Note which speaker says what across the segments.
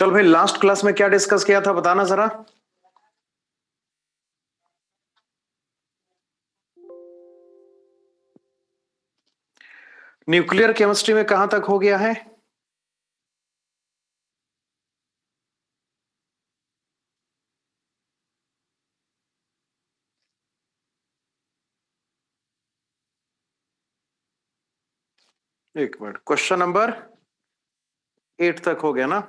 Speaker 1: चल भाई, last class में क्या डिस्कस किया था बताना जरा। न्यूक्लियर केमिस्ट्री में कहां तक हो गया है? एक मिनट, क्वेश्चन नंबर 8 तक हो गया ना।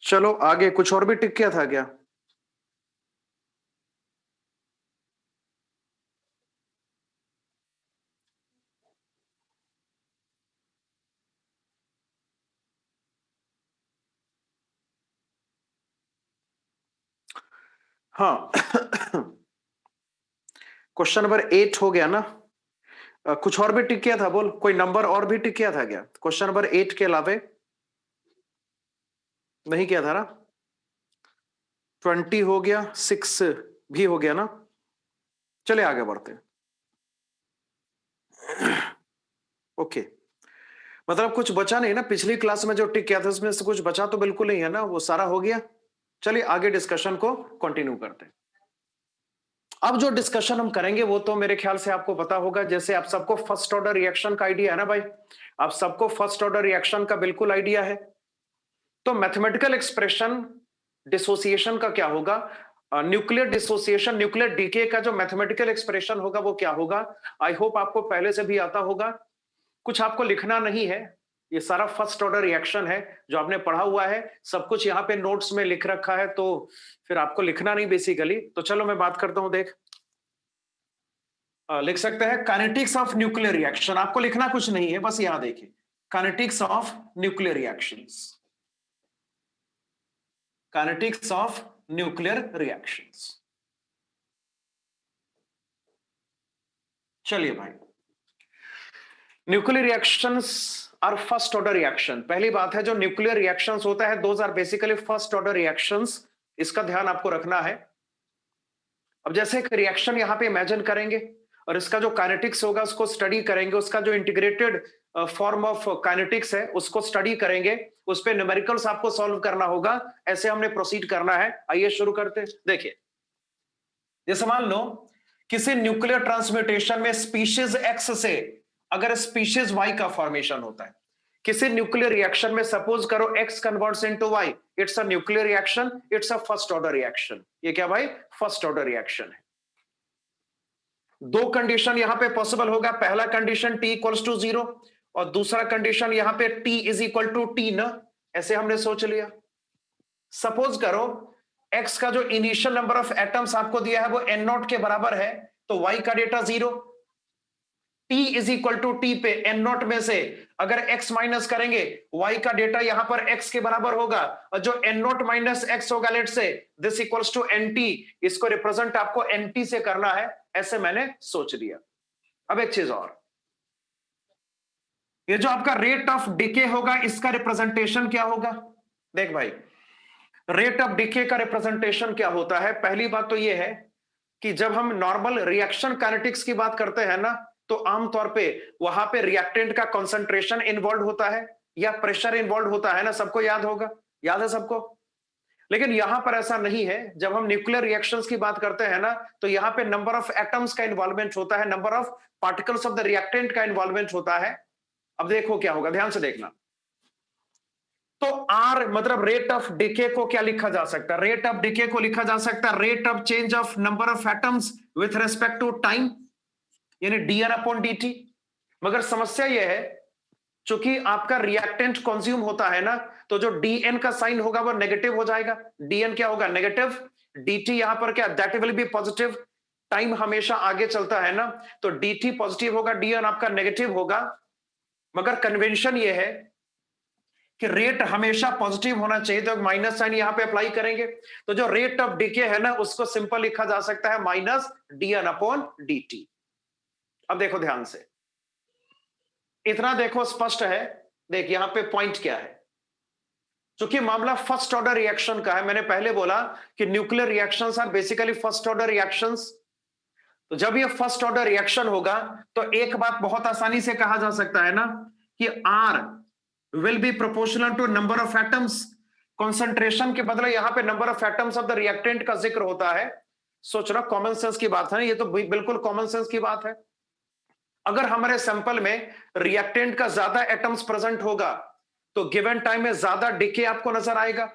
Speaker 1: चलो आगे कुछ और भी टिक किया था क्या? हाँ। क्वेश्चन नंबर 8 हो गया ना। कुछ और भी टिक किया था, बोल कोई नंबर और भी टिक किया था क्या क्वेश्चन नंबर 8 के अलावे? नहीं किया था ना। 20 हो गया, 6 भी हो गया ना। चलिए आगे बढ़ते हैं। ओके, मतलब कुछ बचा नहीं ना। पिछली क्लास में जो टिक किया था उसमें से कुछ बचा तो बिल्कुल नहीं है ना, वो सारा हो गया। चलिए आगे डिस्कशन को कंटिन्यू करते हैं। अब जो डिस्कशन हम करेंगे वो तो मेरे ख्याल से आपको पता होगा। जैसे आप सबको फर्स्ट ऑर्डर रिएक्शन का आइडिया है ना भाई, आप सबको फर्स्ट ऑर्डर रिएक्शन का बिल्कुल आइडिया है। तो मैथमेटिकल एक्सप्रेशन डिसोसिएशन का क्या होगा, न्यूक्लियर डिसोसिएशन, न्यूक्लियर डीके का जो मैथमेटिकल एक्सप्रेशन होगा वो क्या होगा। आई होप आपको पहले से भी आता होगा, कुछ आपको लिखना नहीं है। ये सारा फर्स्ट ऑर्डर रिएक्शन है जो आपने पढ़ा हुआ है, सब कुछ यहाँ पे नोट्स में लिख रखा है, तो फिर आपको लिखना नहीं बेसिकली। तो चलो मैं बात करता हूं, देख लिख सकते हैं काइनेटिक्स ऑफ न्यूक्लियर रिएक्शन। आपको लिखना कुछ नहीं है, बस यहां देखिए kinetics of nuclear reactions, kinetics of nuclear reactions. चलिए भाई, nuclear reactions are first order reaction. पहली बात है, जो न्यूक्लियर रिएक्शंस होता है those are basically first order reactions, इसका ध्यान आपको रखना है। अब जैसे एक रिएक्शन यहां पे इमेजिन करेंगे और इसका जो काइनेटिक्स होगा उसको स्टडी करेंगे, उसका जो इंटीग्रेटेड फॉर्म ऑफ काइनेटिक्स है उसको स्टडी करेंगे, उस पे न्यूमेरिकल्स आपको सॉल्व करना होगा। ऐसे हमने प्रोसीड करना है। आइए शुरू करते हैं। देखिए, जैसे मान लो किसी न्यूक्लियर ट्रांसम्यूटेशन में स्पीशीज एक्स से अगर स्पीशीज वाई का फॉर्मेशन होता है, किसी न्यूक्लियर रिएक्शन में सपोज करो X converts into Y, it's a nuclear reaction, it's a first order reaction. ये क्या भाई? फर्स्ट ऑर्डर रिएक्शन है। दो कंडीशन यहां पे पॉसिबल होगा। पहला कंडीशन टी इक्वल्स टू 0 और दूसरा कंडीशन यहां पे T is equal to T न। ऐसे हमने सोच लिया। सपोज करो एक्स का जो इनिशियल नंबर ऑफ एटम्स आपको दिया है वो एन नॉट के बराबर है, तो वाई का data 0। T is equal to T पे एन नॉट में से अगर एक्स माइनस करेंगे, वाई का डेटा यहां पर एक्स के बराबर होगा, और जो एन नॉट माइनस एक्स होगा, let say this equals to N T, इसको रिप्रेजेंट आपको एन टी से करना है। ऐसे मैंने सोच लिया। अब एक चीज और, ये जो आपका रेट ऑफ डिके होगा इसका रिप्रेजेंटेशन क्या होगा? देख भाई, रेट ऑफ डिके का रिप्रेजेंटेशन क्या होता है? पहली बात तो ये है कि जब हम नॉर्मल रिएक्शन काइनेटिक्स की बात करते हैं ना, तो आमतौर पे वहां पे रिएक्टेंट का कंसंट्रेशन इन्वॉल्व होता है या प्रेशर इन्वॉल्व होता है ना, सबको याद होगा, याद है सबको। लेकिन यहां पर ऐसा नहीं है। जब हम न्यूक्लियर रिएक्शंस की बात करते हैं ना, तो यहां पे नंबर ऑफ एटम्स का इन्वॉल्वमेंट होता है, number of particles of the reactant का इन्वॉल्वमेंट होता है। अब देखो क्या होगा, ध्यान से देखना। तो आर मतलब रेट ऑफ डिके को क्या लिखा जा सकता है? रेट ऑफ डिके को लिखा जा सकता है rate of change of number of atoms with respect to time, यानी D N upon D T. मगर समस्या यह है, चूंकि आपका रिएक्टेंट कंज्यूम होता है ना, तो जो डी एन का साइन होगा वो नेगेटिव हो जाएगा। डी एन क्या होगा? नेगेटिव। डी टी यहां पर क्या? That will B positive. Time हमेशा आगे चलता है ना, तो डी टी पॉजिटिव होगा, डी एन आपका नेगेटिव होगा। मगर कन्वेंशन ये है कि रेट हमेशा पॉजिटिव होना चाहिए, तो माइनस साइन यहां पे अप्लाई करेंगे। तो जो रेट ऑफ डिके है ना, उसको सिंपल लिखा जा सकता है minus D N upon D T. अब देखो ध्यान से, इतना देखो स्पष्ट है। देख यहां पे पॉइंट क्या है, क्योंकि मामला फर्स्ट ऑर्डर रिएक्शन का है। मैंने पहले बोला कि nuclear reactions are basically first order reactions. तो जब ये फर्स्ट ऑर्डर रिएक्शन होगा, तो एक बात बहुत आसानी से कहा जा सकता है ना कि R will be proportional to number of atoms. Concentration के बदले यहां पे number of atoms of the reactant का जिक्र होता है। सोच रहा कॉमन सेंस की बात है, ये तो बिल्कुल कॉमन सेंस की बात है। अगर हमारे सैंपल में रिएक्टेंट का ज्यादा एटम्स प्रेजेंट होगा तो गिवन टाइम में ज्यादा डिके आपको नजर आएगा,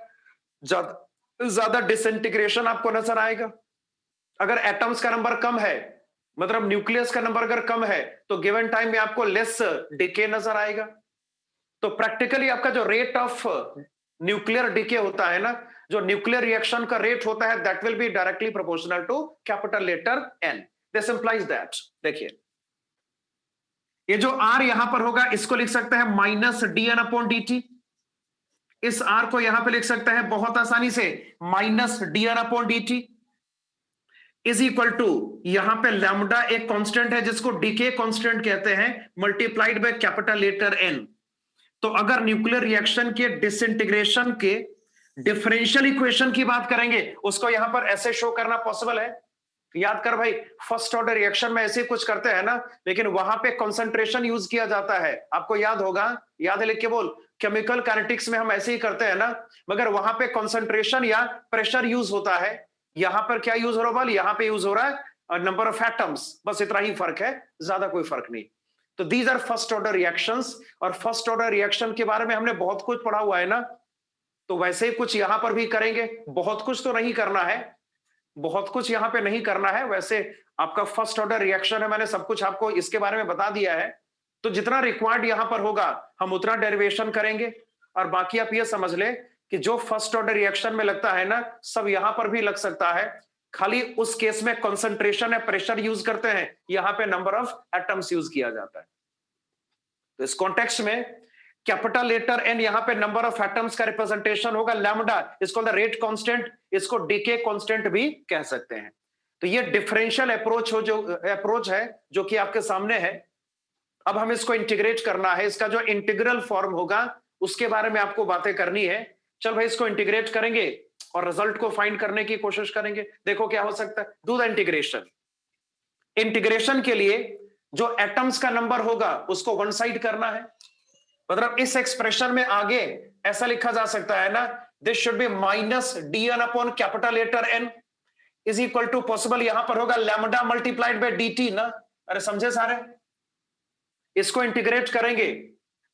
Speaker 1: ज्यादा डिसइंटीग्रेशन आपको नजर आएगा। अगर एटम्स का नंबर कम है, मतलब न्यूक्लियस का नंबर अगर कम है, तो गिवन टाइम में आपको लेस डिके नजर आएगा। तो प्रैक्टिकली आपका जो रेट ऑफ न्यूक्लियर डिके होता है ना, जो न्यूक्लियर रिएक्शन का रेट होता है, that will be directly proportional to capital letter N. This implies that, देखिए ये जो आर यहां पर होगा इसको लिख सकते हैं minus D N upon D T. इस आर को यहां पे लिख सकते हैं बहुत आसानी से minus D N upon D T is equal to, यहां पे लैम्डा एक कांस्टेंट है जिसको डीके कांस्टेंट कहते हैं, multiplied by capital letter N. तो अगर न्यूक्लियर रिएक्शन के डिसइंटीग्रेशन के डिफरेंशियल इक्वेशन की बात करेंगे, उसको यहां पर ऐसे शो करना पॉसिबल है। याद कर भाई, फर्स्ट ऑर्डर रिएक्शन में ऐसे कुछ करते हैं ना, लेकिन वहां पे कंसंट्रेशन यूज किया जाता है। आपको याद होगा, याद है लिख के बोल, केमिकल काइनेटिक्स में हम ऐसे ही करते हैं ना, मगर वहां पे कंसंट्रेशन या प्रेशर यूज होता है। यहां पर क्या यूज हो रहा है, यहां पे यूज हो रहा है नंबर ऑफ एटम्स, बस इतना ही फर्क है, ज्यादा कोई फर्क नहीं। तो these are first order reactions, और फर्स्ट ऑर्डर रिएक्शन के बारे में हमने बहुत कुछ पढ़ा हुआ है ना, तो वैसे ही कुछ यहां पर भी करेंगे। बहुत कुछ तो नहीं करना है, बहुत कुछ यहां पे नहीं करना है। वैसे आपका फर्स्ट ऑर्डर रिएक्शन है, मैंने सब कुछ आपको इसके बारे में बता दिया है। तो जितना रिक्वायर्ड यहां पर होगा हम उतना डेरिवेशन करेंगे, और बाकी आप ये समझ ले कि जो फर्स्ट ऑर्डर रिएक्शन में लगता है ना, सब यहां पर भी लग सकता है। खाली उस केस में कंसंट्रेशन है, प्रेशर यूज करते हैं, यहां पे नंबर ऑफ एटम्स यूज किया जाता है। तो इस कॉन्टेक्स्ट में कैपिटल लेटर एन यहां पे नंबर ऑफ एटम्स का रिप्रेजेंटेशन होगा लैम्डा, इसको द रेट कांस्टेंट, इसको डीके कांस्टेंट भी कह सकते हैं। तो ये डिफरेंशियल अप्रोच हो, जो अप्रोच है जो कि आपके सामने है। अब हम इसको इंटीग्रेट करना है, इसका जो इंटीग्रल फॉर्म होगा उसके बारे में आपको बातें करनी है। चल भाई, इसको इंटीग्रेट करेंगे और रिजल्ट को फाइंड करने की कोशिश करेंगे। देखो क्या हो सकता है, डू द इंटीग्रेशन। इंटीग्रेशन के लिए जो एटम्स का नंबर होगा उसको वन साइड करना है। मतलब इस एक्सप्रेशन में आगे ऐसा लिखा जा सकता है ना, this should be minus D N upon capital letter N is equal to, possible यहां पर होगा lambda multiplied by D T ना। अरे समझे सारे, इसको इंटीग्रेट करेंगे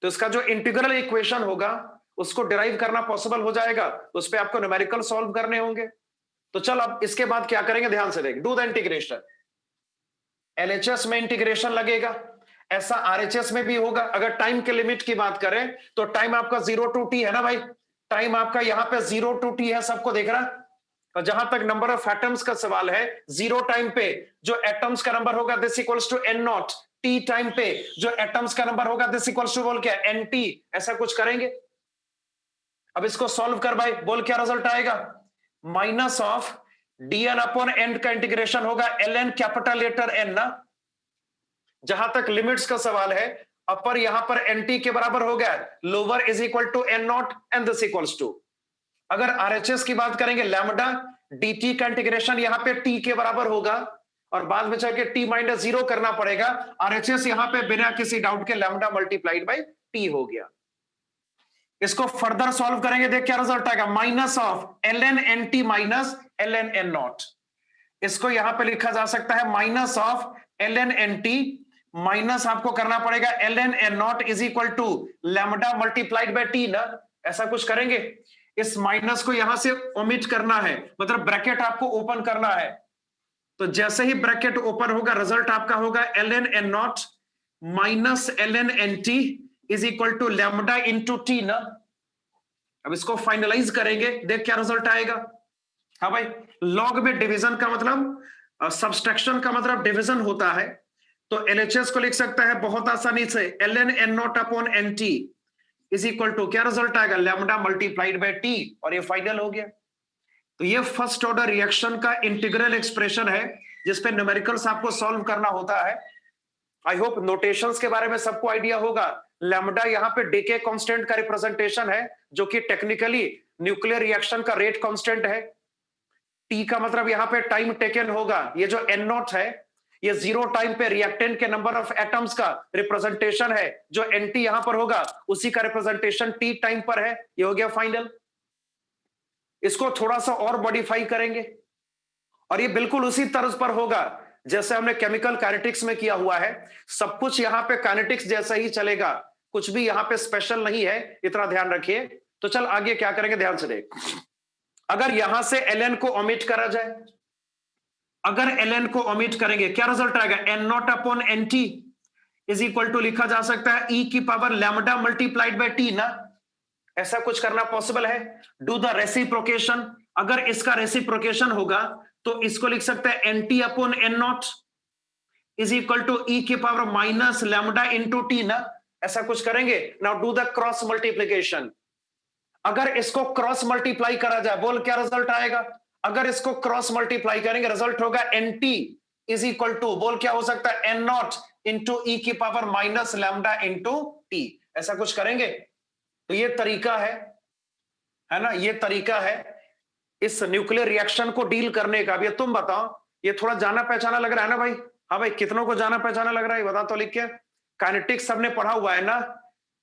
Speaker 1: तो इसका जो इंटीग्रल इक्वेशन होगा उसको डिराइव करना पॉसिबल हो जाएगा, उस पर आपको न्यूमेरिकल सॉल्व करने होंगे। तो चल अब इसके बाद क्या करेंगे, ध्यान से देख, डू द इंटीग्रेशन। एलएचएस में इंटीग्रेशन लगेगा, ऐसा आरएचएस में भी होगा। अगर टाइम के लिमिट की बात करें तो टाइम आपका 0 to t है ना भाई, टाइम आपका यहां पे 0 to t है, सबको देख रहा। और जहां तक नंबर ऑफ एटम्स का सवाल है, 0 टाइम पे जो एटम्स का नंबर होगा this equals to n naught, t time पे जो एटम्स का नंबर होगा दिस इक्वल्स टू बोल क्या nt, ऐसा कुछ करेंगे। अब इसको सॉल्व कर भाई, बोल क्या रिजल्ट आएगा, minus of dn upon n का इंटीग्रेशन होगा ln कैपिटल लेटर n ना। जहां तक लिमिट्स का सवाल है, अपर यहां पर nt के बराबर हो गया, lower is equal to n naught and this equals to. अगर आरएचएस की बात करेंगे, लैम्डा dt का इंटीग्रेशन यहां पे t के बराबर होगा, और बाद में जाके t माइनस 0 करना पड़ेगा। आरएचएस यहां पे बिना किसी डाउट के लैम्डा मल्टीप्लाइड बाई t हो गया। इसको फर्दर सॉल्व करेंगे, देख क्या रिजल्ट आएगा, minus of ln nt minus ln n naught. इसको यहां पे लिखा जा सकता है minus of ln nt minus आपको करना पड़ेगा ln n naught is equal to lambda multiplied by t ना। ऐसा कुछ करेंगे, इस माइनस को यहां से ओमिट करना है, मतलब ब्रैकेट आपको ओपन करना है। तो जैसे ही ब्रैकेट ओपन होगा, रिजल्ट आपका होगा ln n naught minus ln nt is equal to lambda into T ना। अब इसको फाइनलाइज करेंगे, देख क्या रिजल्ट आएगा। हाँ भाई, लॉग में डिवीजन का मतलब सब्सट्रैक्शन का मतलब डिवीजन होता है। तो एलएचएस को लिख सकता है बहुत आसानी से ln n naught upon nt is equal to क्या रिजल्ट आएगा, लैम्डा मल्टीप्लाइड बाय t, और ये फाइनल हो गया। तो ये फर्स्ट ऑर्डर रिएक्शन का इंटीग्रल एक्सप्रेशन है जिसपे न्यूमेरिकल्स आपको सॉल्व करना होता है। आई होप नोटेशंस के बारे में सबको आइडिया होगा। लैम्डा यहाँ पे डीके कांस्टेंट का रिप्रेजेंटेशन है, जो कि टेक्निकली न्यूक्लियर रिएक्शन का रेट कांस्टेंट है। टी का मतलब यहाँ पे टाइम टेकन होगा, ये जो एन नॉट है ये 0 टाइम पे रिएक्टेंट के नंबर ऑफ एटम्स का रिप्रेजेंटेशन है। जो एनटी यहां पर होगा उसी का रिप्रेजेंटेशन टी टाइम पर है। ये हो गया फाइनल। इसको थोड़ा सा और मॉडिफाई करेंगे और ये बिल्कुल उसी तर्ज पर होगा जैसे हमने केमिकल काइनेटिक्स में किया हुआ है। सब कुछ यहां पे काइनेटिक्स जैसा ही चलेगा, कुछ भी यहां पे स्पेशल नहीं है, इतना ध्यान रखिए। तो चल आगे क्या करेंगे, ध्यान से देख। अगर यहां से ln को ओमिट करा जाए, अगर ln को ओमिट करेंगे क्या रिजल्ट आएगा, n naught upon N T is equal to लिखा जा सकता है e की power lambda multiplied by T ना। ऐसा कुछ करना पॉसिबल है। डू द रेसिप्रोकेशन, अगर इसका रेसिप्रोकेशन होगा तो इसको लिख सकते हैं N T upon N not is equal to E की power minus lambda into T ना। ऐसा कुछ करेंगे। Now do the cross multiplication, अगर इसको क्रॉस मल्टीप्लाई करा जाए बोल क्या रिजल्ट आएगा। अगर इसको क्रॉस मल्टीप्लाई करेंगे रिजल्ट होगा N T is equal to बोल क्या हो सकता है एन नॉट इंटू ई की power minus lambda into T. ऐसा कुछ करेंगे। तो ये तरीका है ना, ये तरीका है इस न्यूक्लियर रिएक्शन को डील करने का। अब ये तुम बताओ, ये थोड़ा जाना पहचाना लग रहा है ना भाई। हाँ भाई, कितनों को जाना पहचाना लग रहा है बता तो लिख के। काइनेटिक्स सबने पढ़ा हुआ है ना,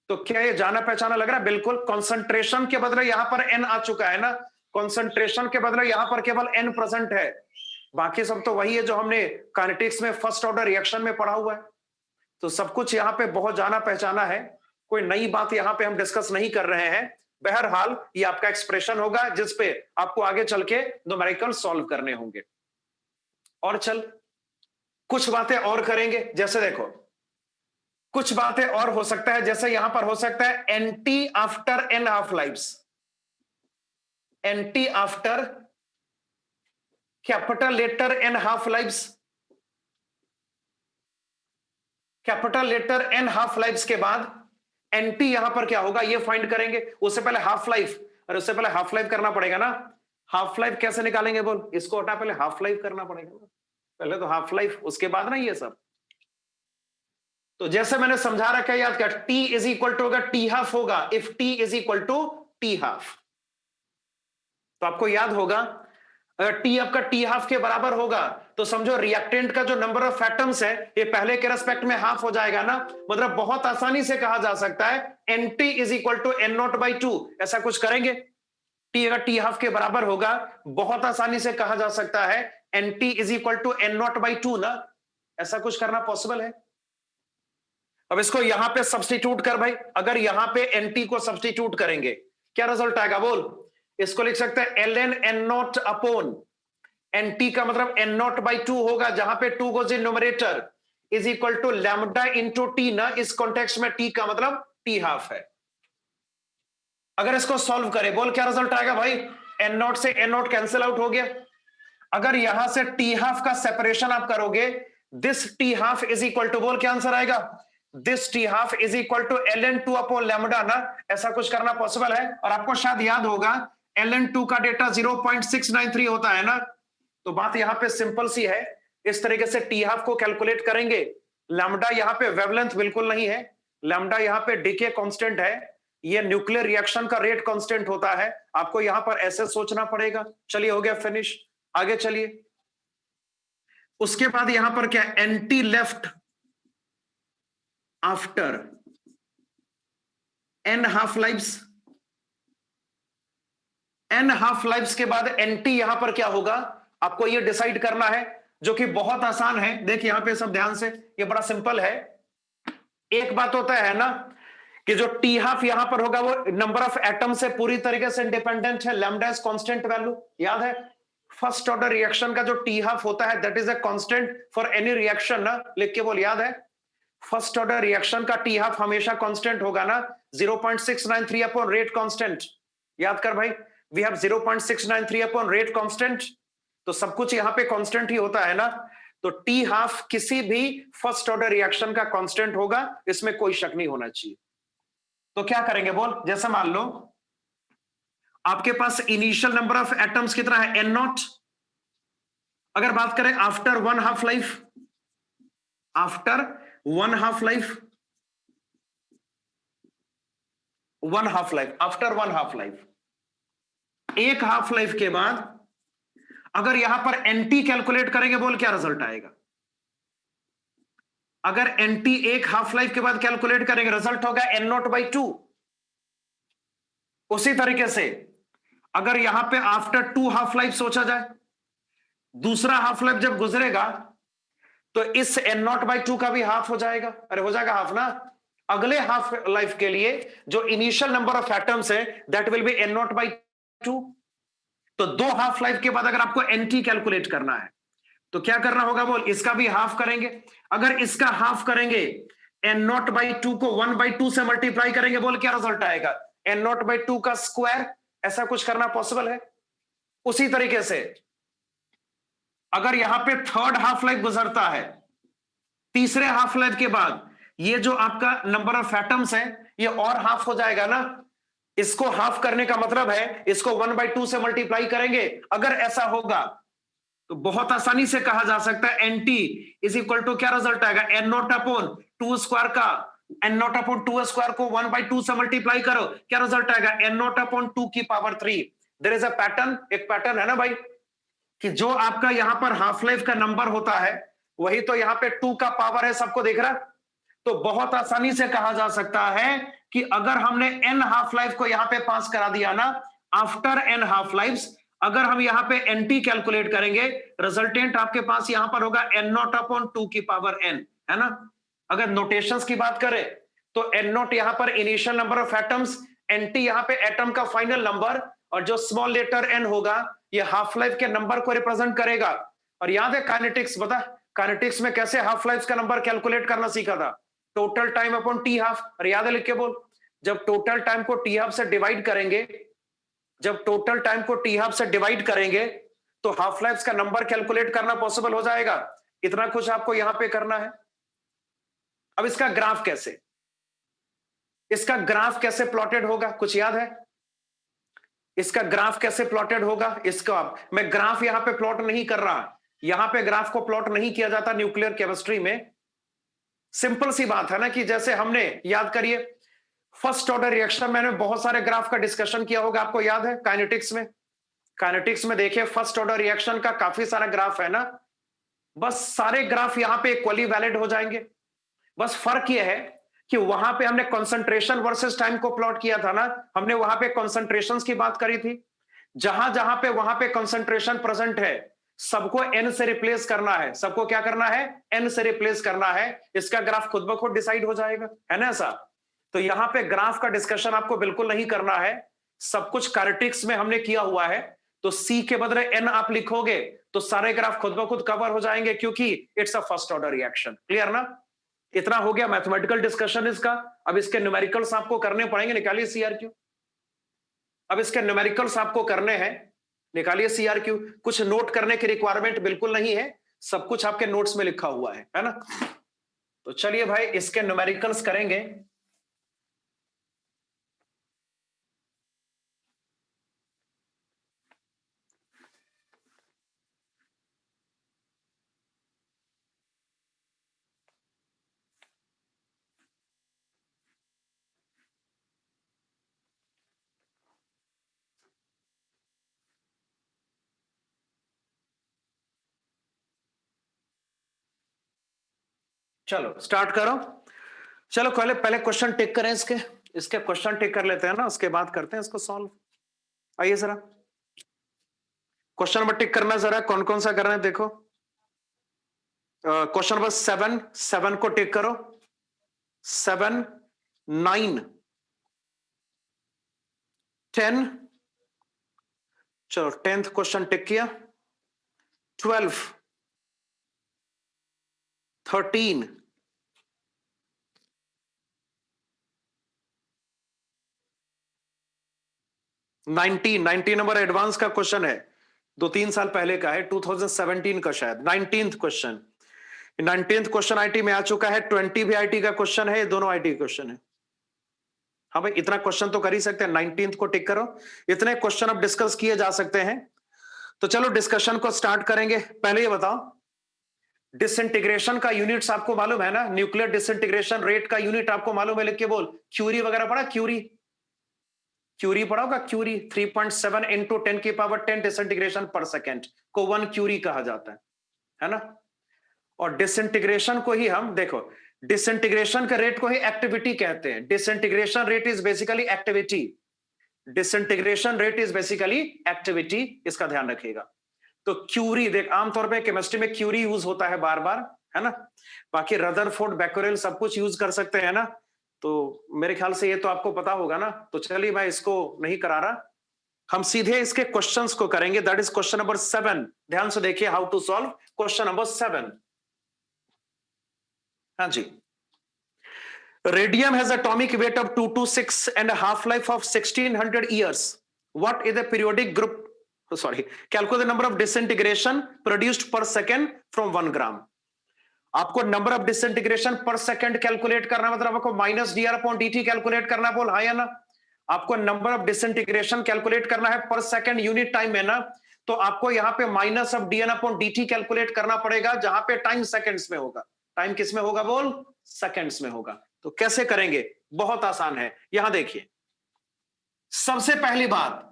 Speaker 1: तो क्या ये जाना पहचाना लग रहा है। बिल्कुल। कंसंट्रेशन के बदले यहां पर एन आ चुका है ना, कंसंट्रेशन के बदले यहां पर केवल एन प्रेजेंट है, बाकी सब तो वही है जो हमने काइनेटिक्स में फर्स्ट ऑर्डर रिएक्शन में पढ़ा हुआ है। तो सब कुछ यहां पे बहुत जाना पहचाना है, कोई नई बात यहां पे हम डिस्कस नहीं कर रहे हैं। बहरहाल ये आपका एक्सप्रेशन होगा जिसपे आपको आगे चल के न्यूमेरिकल सॉल्व करने होंगे। और चल कुछ बातें और करेंगे, जैसे देखो कुछ बातें और हो सकता है, जैसे यहां पर हो सकता है N T after N half lives, N T after capital letter N half lives, capital letter N half lives के बाद एंटी यहां पर क्या होगा ये फाइंड करेंगे। उससे पहले हाफ लाइफ, और उससे पहले हाफ लाइफ करना पड़ेगा ना। हाफ लाइफ कैसे निकालेंगे बोल, इसको हटा पहले हाफ लाइफ करना पड़ेगा ना, पहले तो हाफ लाइफ उसके बाद ना ये सब। तो जैसे मैंने समझा रखा है याद कर, टी इज इक्वल टू होगा टी हाफ होगा if T is equal to T half. तो आपको याद होगा अगर टी आपका टी हाफ के बराबर होगा तो समझो रिएक्टेंट का जो नंबर ऑफ एटम्स है ये पहले के रेस्पेक्ट में हाफ हो जाएगा ना। मतलब बहुत आसानी से कहा जा सकता है N T is equal to N not by two. ऐसा कुछ करेंगे। टी अगर टी हाफ के बराबर होगा बहुत आसानी से कहा जा सकता है N T is equal to N not by two ना। ऐसा कुछ करना पॉसिबल है। अब इसको यहां पे सब्स्टिट्यूट कर भाई, अगर यहां पे एन टी को सब्स्टिट्यूट करेंगे क्या रिजल्ट आएगा बोल। इसको लिख सकते हैं L N N not upon N T का मतलब एन नॉट बाई टू होगा, जहां पे two goes in numerator is equal to lambda into T ना। इस कॉन्टेक्स्ट में टी का मतलब टी हाफ है। अगर इसको सॉल्व करें बोल क्या रिजल्ट आएगा भाई, एन नॉट से एन नॉट कैंसिल आउट हो गया। अगर यहां से टी हाफ का सेपरेशन आप करोगे this T half is equal to बोल क्या आंसर आएगा, this T half is equal to L N two upon lambda ना। ऐसा कुछ करना पॉसिबल है। और आपको शायद याद होगा एल एन टू का डेटा 0.693 होता है ना। तो बात यहां पे सिंपल सी है, इस तरीके से टी हाफ को कैलकुलेट करेंगे। लैम्डा यहां पे वेवलेंथ बिल्कुल नहीं है, लैम्डा यहां पे डीके कांस्टेंट है, ये न्यूक्लियर रिएक्शन का रेट कांस्टेंट होता है। आपको यहां पर ऐसे सोचना पड़ेगा। चलिए हो गया फिनिश, आगे चलिए। उसके बाद यहां पर क्या N T left after N half lives, N half lives के बाद एंटी यहां पर क्या होगा आपको ये डिसाइड करना है, जो कि बहुत आसान है। देख यहां पे सब ध्यान से, ये बड़ा सिंपल है। एक बात होता है ना कि जो टी हाफ यहां पर होगा वो नंबर ऑफ एटम से पूरी तरीके से इंडिपेंडेंट है, लैम्डा इज कांस्टेंट वैल्यू, याद है। फर्स्ट ऑर्डर रिएक्शन का जो टी हाफ होता है that is a constant for any reaction ना, लिख के बोल याद है। फर्स्ट ऑर्डर रिएक्शन का टी हाफ हमेशा कांस्टेंट होगा ना, 0.693 अपॉन रेट कांस्टेंट। याद कर भाई, we have 0.693 upon rate constant, तो सब कुछ यहां पे कांस्टेंट ही होता है ना। तो टी हाफ किसी भी फर्स्ट ऑर्डर रिएक्शन का कांस्टेंट होगा, इसमें कोई शक नहीं होना चाहिए। तो क्या करेंगे बोल, जैसे मान लो आपके पास इनिशियल नंबर ऑफ एटम्स कितना है एन नॉट। अगर बात करें after one half life, after one half life, one half life, after one half life, एक हाफ लाइफ के बाद अगर यहां पर एनटी कैलकुलेट करेंगे बोल क्या रिजल्ट आएगा। अगर एनटी एक हाफ लाइफ के बाद कैलकुलेट करेंगे रिजल्ट होगा एन नॉट बाई टू। उसी तरीके से अगर यहां पे आफ्टर 2 हाफ लाइफ सोचा जाए, दूसरा हाफ लाइफ जब गुजरेगा तो इस एन नॉट बाई टू का भी हाफ हो जाएगा। अरे हो जाएगा हाफ ना। अगले हाफ लाइफ के लिए जो इनिशियल नंबर ऑफ एटम्स है that will be N not by two. तो 2 हाफ लाइफ के बाद अगर आपको एनटी कैलकुलेट करना है तो क्या करना होगा बोल, इसका भी हाफ करेंगे। अगर इसका हाफ करेंगे, एन नॉट बाई टू को 1/2 से मल्टीप्लाई करेंगे, बोल क्या रिजल्ट आएगा, एन नॉट बाई टू का स्क्वायर। ऐसा कुछ करना पॉसिबल है। उसी तरीके से अगर यहां पे थर्ड हाफ लाइफ गुजरता है, तीसरे हाफ लाइफ के बाद ये जो आपका नंबर ऑफ एटम्स है ये और हाफ हो जाएगा ना। इसको हाफ करने का मतलब है इसको 1/2 से मल्टीप्लाई करेंगे। अगर ऐसा होगा तो बहुत आसानी से कहा जा सकता है N T is equal to क्या रिजल्ट आएगा, N not upon two square का, N not upon two square को 1/2 से मल्टीप्लाई करो, क्या रिजल्ट आएगा, एन नॉट अपॉन 2 की power 3। There is a pattern, एक पैटर्न है ना भाई, कि जो आपका यहां पर हाफ लाइफ का नंबर होता है वही तो यहां पे 2 का पावर है, सबको देख रहा। तो बहुत आसानी से कहा जा सकता है कि अगर हमने एन हाफ लाइफ को यहां पे पास करा दिया ना, आफ्टर एन हाफ लाइफ अगर हम यहां पे एन टी कैलकुलेट करेंगे, रिजल्टेंट आपके पास यहां पर होगा एन नॉट अपॉन 2 की पावर एन, है ना। अगर नोटेशंस की बात करें तो एन नॉट यहां पर initial number of atoms, N T यहां पे एटम का फाइनल नंबर, और जो स्मॉल लेटर एन होगा ये हाफ लाइफ के नंबर को रिप्रेजेंट करेगा। और याद है काइनेटिक्स, बता काइनेटिक्स में कैसे हाफ लाइफ का नंबर कैलकुलेट करना सीखा था, total time upon T half. और याद है लिख के बोल, जब टोटल टाइम को टी हाफ से डिवाइड करेंगे, जब टोटल टाइम को टी हाफ से डिवाइड करेंगे तो हाफ लाइफ का नंबर कैलकुलेट करना पॉसिबल हो जाएगा। इतना कुछ आपको यहां पे करना है। अब इसका ग्राफ कैसे, इसका ग्राफ कैसे प्लॉटेड होगा, कुछ याद है, इसका ग्राफ कैसे प्लॉटेड होगा। इसका मैं ग्राफ यहां पे प्लॉट नहीं कर रहा, यहां पे ग्राफ को प्लॉट नहीं किया जाता न्यूक्लियर केमिस्ट्री में। सिंपल सी बात है ना कि जैसे हमने, याद करिए फर्स्ट ऑर्डर रिएक्शन मैंने बहुत सारे ग्राफ का डिस्कशन किया होगा, आपको याद है काइनेटिक्स में। काइनेटिक्स में देखिए फर्स्ट ऑर्डर रिएक्शन का काफी सारा ग्राफ है ना, बस सारे ग्राफ यहां पे इक्वली वैलिड हो जाएंगे। बस फर्क यह है कि वहां पे हमने कंसंट्रेशन वर्सेस टाइम को प्लॉट किया था ना, हमने वहां पे कंसंट्रेशंस की बात करी थी। जहां जहां पे वहां पे कंसंट्रेशन प्रेजेंट है सबको एन से रिप्लेस करना है, सबको क्या करना है, एन से रिप्लेस करना है। इसका ग्राफ खुद ब खुद डिसाइड हो जाएगा, है ना ऐसा। तो यहां पे ग्राफ का डिस्कशन आपको बिल्कुल नहीं करना है, सब कुछ काइनेटिक्स में हमने किया हुआ है। तो सी के बदले एन आप लिखोगे तो सारे ग्राफ खुद ब खुद कवर हो जाएंगे, क्योंकि it's a first order reaction. Clear ना। इतना हो गया मैथमेटिकल डिस्कशन इसका। अब इसके न्यूमेरिकल्स आपको करने पड़ेंगे, निकालिए सीआरक्यू। अब इसके न्यूमेरिकल्स आपको करने हैं, निकालिए सीआरक्यू। कुछ नोट करने की रिक्वायरमेंट बिल्कुल नहीं है, सब कुछ आपके नोट्स में लिखा हुआ है ना। तो चलिए भाई इसके न्यूमेरिकल्स करेंगे। चलो स्टार्ट करो। चलो पहले पहले क्वेश्चन टिक करें इसके, इसके क्वेश्चन टिक कर लेते हैं ना, उसके बाद करते हैं इसको सॉल्व। आइए जरा क्वेश्चन नंबर टिक करना, जरा कौन कौन सा करना है देखो। क्वेश्चन नंबर 7, 7 को टिक करो, 7, 9, 10, चलो 10th क्वेश्चन टिक किया, 12, 13, 19 नंबर एडवांस का क्वेश्चन है, 2-3 साल पहले का है, 2017 का शायद। 19th question, 19th question IT में आ चुका है, 20 भी आईटी का क्वेश्चन है, ये दोनों आईटी क्वेश्चन है। हाँ भाई इतना क्वेश्चन तो कर ही सकते हैं, 19th को टिक करो। इतने क्वेश्चन अब डिस्कस किए जा सकते हैं। तो चलो डिस्कशन को स्टार्ट करेंगे। पहले ये बताओ डिसइंटीग्रेशन का यूनिट्स आपको मालूम है ना, न्यूक्लियर डिसइंटीग्रेशन रेट का यूनिट आपको मालूम है, लिख के बोल। क्यूरी वगैरह पढ़ा, क्यूरी, क्यूरी पढ़ा होगा, क्यूरी 3.7 इंटू 10 की पावर 10 डिसइंटीग्रेशन पर सेकेंड को 1 क्यूरी कहा जाता है ना। और डिसइंटीग्रेशन को ही हम देखो, डिसइंटीग्रेशन के रेट को ही एक्टिविटी कहते हैं। Disintegration rate is basically activity, disintegration rate is basically activity, इसका ध्यान रखिएगा। तो क्यूरी, देख आमतौर पे केमिस्ट्री में क्यूरी यूज होता है बार बार, है ना। बाकी रदरफोर्ड, बैक्यूरेल सब कुछ यूज कर सकते हैं ना। तो मेरे ख्याल से ये तो आपको पता होगा ना। तो चलिए मैं इसको नहीं करा रहा, हम सीधे इसके क्वेश्चंस को करेंगे। That is question number 7। ध्यान से देखिए how to solve question number 7। हाँ जी। Radium has atomic weight of 226 and a half-life of 1600 years. What is the periodic group? Sorry, calculate the number of disintegration produced per second from 1 gram. आपको number of disintegration पर second calculate करना, मतलब आपको minus D R upon D T calculate करना, बोल हाँ या ना। आपको नंबर ऑफ डिसइंटीग्रेशन कैलकुलेट करना है पर सेकंड यूनिट टाइम में ना, तो आपको यहाँ पे minus of D N upon D T calculate करना पड़ेगा, जहां पे टाइम सेकंड्स में होगा। टाइम किस में होगा बोल? सेकंड्स में होगा। तो कैसे करेंगे? बहुत आसान है। यहां देखिए, सबसे पहली बात,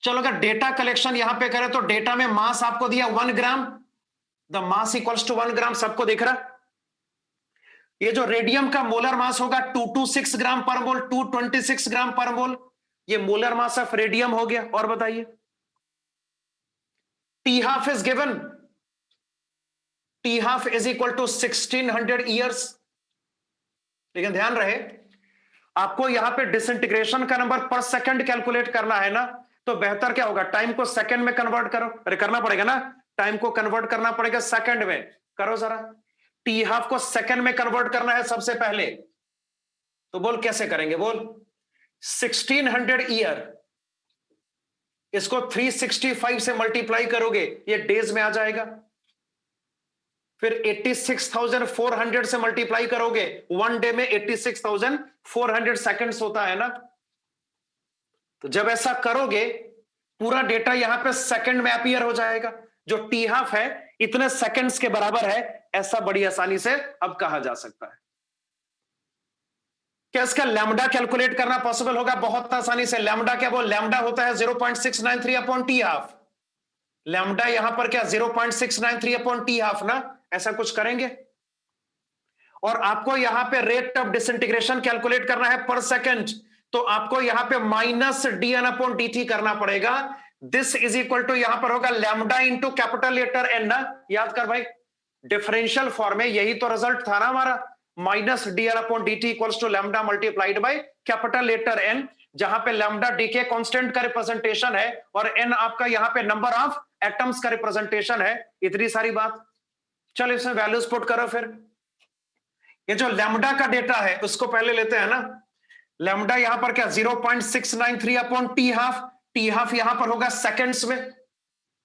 Speaker 1: चलो अगर डेटा कलेक्शन यहां पे करें तो डेटा में मास आपको दिया 1 ग्राम, द मास इक्वल्स टू 1 ग्राम, सबको दिख रहा। ये जो रेडियम का मोलर मास होगा 226 ग्राम पर मोल, 226 ग्राम पर मोल, ये मोलर मास ऑफ रेडियम हो गया। और बताइए, T half is given, T half is equal to 1600 years. लेकिन ध्यान रहे, आपको यहां पे डिसइंटीग्रेशन का नंबर पर सेकंड कैलकुलेट करना है ना, तो बेहतर क्या होगा, टाइम को सेकंड में कन्वर्ट करो। अरे करना पड़ेगा ना, टाइम को कन्वर्ट करना पड़ेगा सेकंड में। करो जरा, टी हाफ को सेकंड में कन्वर्ट करना है सबसे पहले। तो बोल कैसे करेंगे, बोल 1600 ईयर, इसको 365 से मल्टीप्लाई करोगे, ये डेज में आ जाएगा। फिर 86,400 से मल्टीप्लाई करोगे, वन डे में 86,400 सेकंड्स होता है ना। तो जब ऐसा करोगे, पूरा डेटा यहां पे सेकंड में अपीयर हो जाएगा। जो टी हाफ है इतने सेकंड्स के बराबर है, ऐसा बड़ी आसानी से अब कहा जा सकता है। क्या इसका लैम्डा कैलकुलेट करना पॉसिबल होगा? बहुत आसानी से। लैम्डा क्या, वो लैम्डा होता है 0.693 अपॉन टी हाफ। लैम्डा यहां पर क्या 0.693 अपॉन टी हाफ ना। ऐसा कुछ करेंगे, और आपको यहां पे रेट ऑफ डिसइंटीग्रेशन कैलकुलेट करना है पर सेकंड, तो आपको यहां पे minus D N upon D T करना पड़ेगा। दिस इज इक्वल टू यहां पर होगा lambda into capital letter N ना। याद कर भाई, डिफरेंशियल फॉर्म में यही तो रिजल्ट था ना हमारा, minus D N upon D T equals to lambda multiplied by capital letter N, जहां पे लैम्डा डीके कांस्टेंट का रिप्रेजेंटेशन है और एन आपका यहां पे नंबर ऑफ एटम्स का रिप्रेजेंटेशन है। इतनी सारी बात, चलो इसमें वैल्यूज पुट करो। फिर ये जो लैम्डा का डेटा है उसको पहले लेते हैं ना। लैम्डा यहां पर क्या 0.693 upon T half, T half यहां पर होगा सेकंड्स में,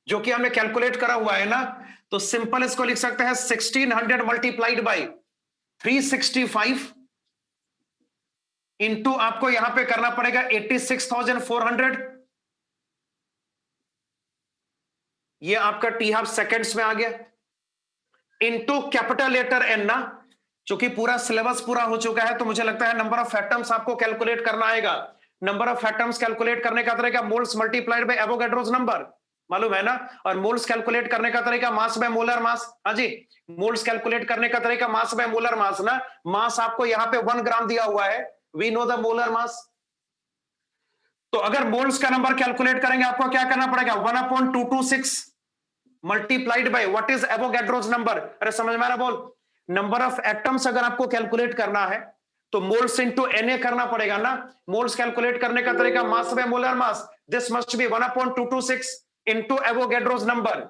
Speaker 1: जो कि हमने कैलकुलेट करा हुआ है ना। तो सिंपल इसको लिख सकते हैं 1600 मल्टीप्लाइड बाई 365 इंटू आपको यहां पे करना पड़ेगा 86,400, ये आपका टी हाफ सेकंड्स में आ गया, इंटू कैपिटल लेटर एन ना। चूंकि पूरा सिलेबस पूरा हो चुका है, तो मुझे लगता है नंबर ऑफ एटम्स आपको कैलकुलेट करना आएगा। नंबर ऑफ एटम्स कैलकुलेट करने का तरीका moles multiplied by Avogadro's number, मालूम है ना। और मोल्स कैलकुलेट करने का तरीका मास बाय मोलर मास। हाँ जी, मोल्स कैलकुलेट करने का तरीका मास बाय मोलर मास ना। मास आपको यहाँ पे 1 ग्राम दिया हुआ है, we know the molar mass. तो अगर मोल्स का नंबर कैलकुलेट करेंगे, आपको क्या करना पड़ेगा, 1/226 multiplied by what is Avogadro's number. अरे समझ में आ रहा, बोल नंबर ऑफ एटम्स अगर आपको कैलकुलेट करना है तो मोल्स इंटू Na करना पड़ेगा ना। मोल्स कैलकुलेट करने का तरीका mass by molar mass, this must be 1/226 into Avogadro's number,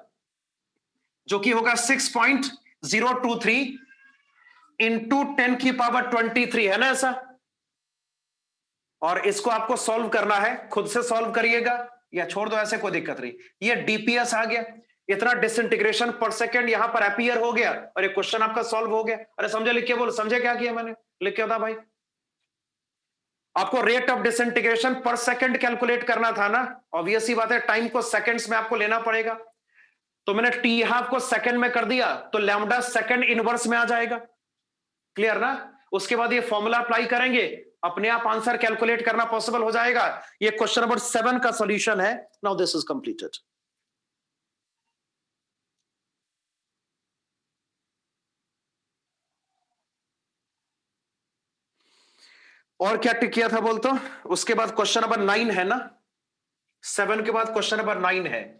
Speaker 1: जो कि होगा 6.023 इंटू 10 की पावर 23, है ना ऐसा। और इसको आपको सॉल्व करना है, खुद से सॉल्व करिएगा या छोड़ दो, ऐसे कोई दिक्कत नहीं। ये डीपीएस आ गया, इतना डिसइंटीग्रेशन पर सेकंड यहां पर अपीयर हो गया, और ये क्वेश्चन आपका सॉल्व हो गया। अरे समझे लिख के बोल, समझे क्या किया मैंने, लिख के बता भाई। आपको रेट ऑफ डिसइंटीग्रेशन पर सेकंड कैलकुलेट करना था ना, ऑब्वियस ही बात है, टाइम को सेकंड्स में आपको लेना पड़ेगा। तो मैंने टी हाफ को सेकंड में कर दिया, तो लैम्डा सेकंड इनवर्स में आ जाएगा। क्लियर ना। उसके बाद ये फॉर्मूला अप्लाई करेंगे, अपने आप आंसर कैलकुलेट करना पॉसिबल हो जाएगा। ये क्वेश्चन नंबर 7 का सॉल्यूशन है। Now this is completed. और क्या टिक किया था बोल तो? उसके बाद क्वेश्चन नंबर 9 है ना, 7 के बाद क्वेश्चन नंबर 9 है।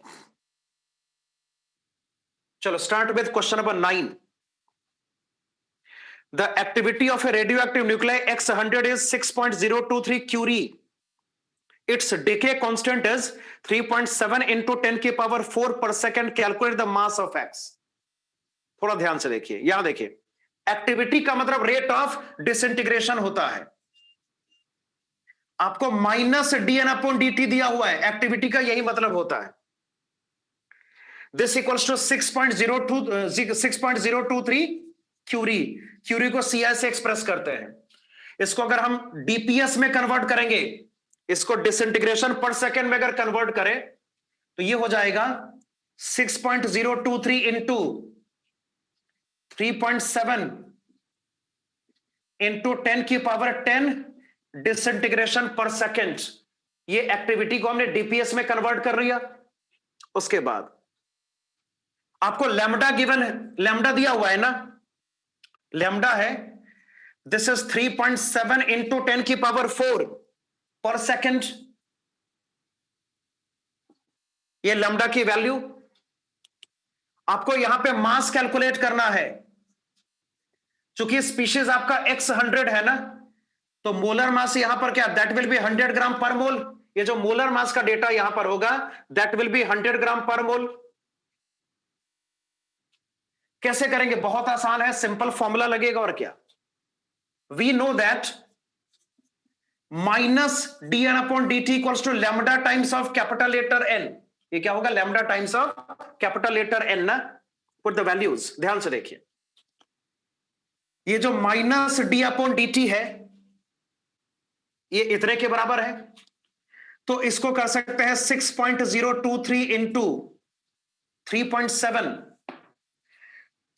Speaker 1: चलो start with question number 9। The activity of a radioactive nuclei X100 is 6.023 curie. It's decay constant is 3.7 into 10 की power 4 per second. Calculate the mass of X. थोड़ा ध्यान से देखिए, यहां देखिए, एक्टिविटी का मतलब रेट ऑफ डिसइंटीग्रेशन होता है। आपको माइनस dN/dt दिया हुआ है, एक्टिविटी का यही मतलब होता है। This equals to 6.023 curie. Curie को सीआई से एक्सप्रेस करते हैं। इसको अगर हम डीपीएस में कन्वर्ट करेंगे, इसको डिसइंटीग्रेशन पर सेकेंड में अगर कन्वर्ट करें तो ये हो जाएगा 6.023 इंटू 3.7 इंटू 10 की पावर 10 डिसइंटीग्रेशन पर सेकेंड। ये एक्टिविटी को हमने डीपीएस में कन्वर्ट कर लिया। उसके बाद आपको लैम्डा गिवन है, लैम्डा दिया हुआ है ना, लैम्डा है दिस इज 3.7 इंटू 10 की पावर 4 पर सेकेंड। ये लैम्डा की वैल्यू। आपको यहां पे मास कैलकुलेट करना है। चूंकि स्पीशीज आपका X100 है ना, तो मोलर मास यहां पर क्या, दैट विल बी 100 ग्राम पर मोल। ये जो मोलर मास का डेटा यहां पर होगा दैट विल बी 100 ग्राम पर मोल। कैसे करेंगे? बहुत आसान है, सिंपल फॉर्मूला लगेगा और क्या। We know that minus dN/dt equals to lambda times of capital letter N. ये क्या होगा? Lambda times of capital letter N ना। पुट द वैल्यूज, ध्यान से देखिए। ये जो माइनस d/dt है ये इतने के बराबर है, तो इसको कर सकते हैं 6.023 इंटू 3.7।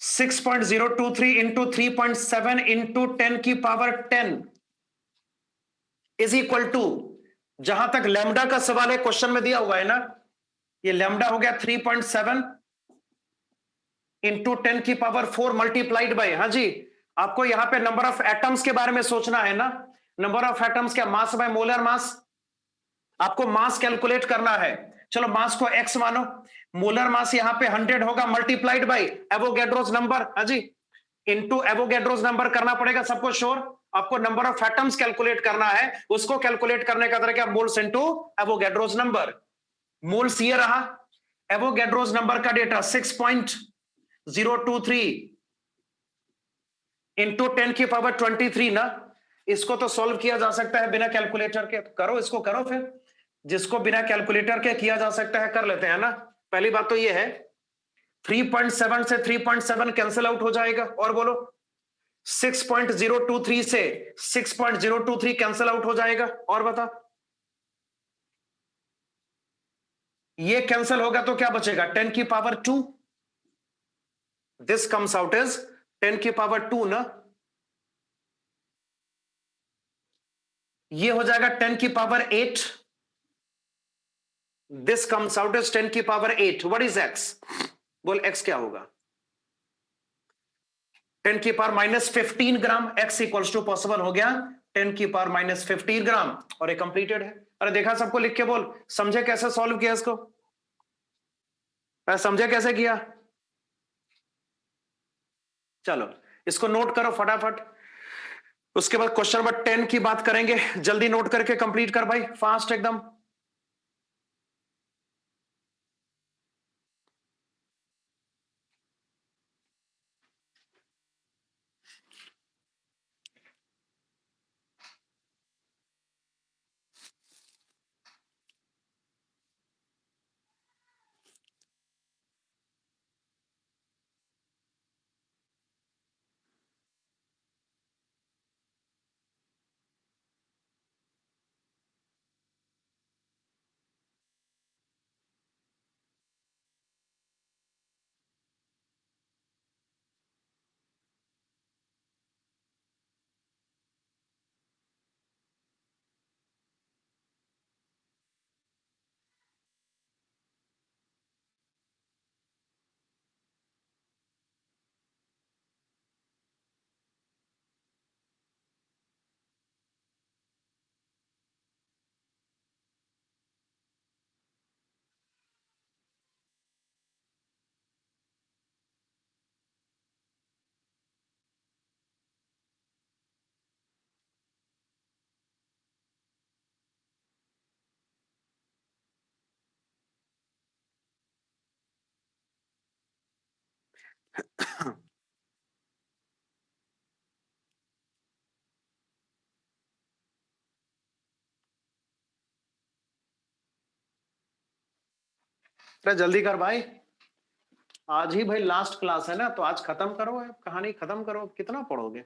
Speaker 1: 6.023 इंटू 3.7 इंटू 10 की पावर 10 इज इक्वल टू, जहां तक लैम्डा का सवाल है क्वेश्चन में दिया हुआ है ना, ये लैम्डा हो गया 3.7 इंटू 10 की पावर 4 मल्टीप्लाइड बाय, हाँ जी, आपको यहां पे नंबर ऑफ एटम्स के बारे में सोचना है ना। नंबर ऑफ एटम्स क्या, मास बाय मोलर मास। आपको मास कैलकुलेट करना है। चलो मास को x मानो, मोलर मास यहां पे 100 होगा मल्टीप्लाइड बाय एवोगैड्रोस नंबर, हाँ जी, इनटू एवोगैड्रोस नंबर करना पड़ेगा सबको श्योर। आपको नंबर ऑफ एटम्स कैलकुलेट करना है, उसको कैलकुलेट करने का तरीका moles into Avogadro's number. Moles ये रहा, एवोगैड्रोस नंबर का डेटा 6.023 इंटू 10 की पावर 23 ना। इसको तो सॉल्व किया जा सकता है बिना कैलकुलेटर के, करो इसको, करो फिर। जिसको बिना कैलकुलेटर के किया जा सकता है कर लेते हैं ना। पहली बात तो ये है 3.7 से 3.7 कैंसिल आउट हो जाएगा, और बोलो 6.023 से 6.023 कैंसिल आउट हो जाएगा, और बता। ये कैंसिल होगा तो क्या बचेगा, 10 की power 2। This comes out is 10 की पावर 2 ना। ये हो जाएगा 10 की power 8। This comes out is 10 की पावर 8। What is X? बोल एक्स क्या होगा? 10 की power -15 gram. X equals to possible हो गया 10 की पावर -15 ग्राम, और ये कंप्लीटेड है। अरे देखा सबको लिख के बोल, समझे कैसे सॉल्व किया इसको? समझे कैसे किया? चलो इसको नोट करो फटाफट। उसके बाद क्वेश्चन नंबर 10 की बात करेंगे, जल्दी नोट करके कंप्लीट कर भाई, फास्ट एकदम। अरे जल्दी कर भाई, आज ही भाई लास्ट क्लास है ना, तो आज खत्म करो, कहानी खत्म करो, कितना पढ़ोगे?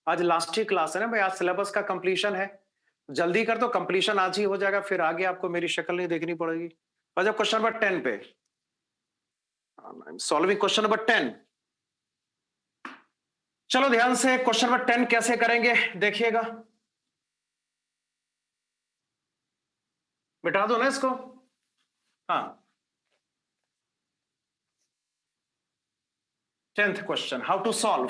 Speaker 1: आज लास्ट ही क्लास है ना भाई, आज सिलेबस का कंप्लीशन है। जल्दी कर, तो कंप्लीशन आज ही हो जाएगा, फिर आगे आपको मेरी शक्ल नहीं देखनी पड़ेगी। और जब क्वेश्चन नंबर 10 पे, सॉल्विंग क्वेश्चन नंबर 10। चलो ध्यान से, क्वेश्चन नंबर 10 कैसे करेंगे देखिएगा। मिटा दो ना इसको। हाँ, 10th question, how to solve.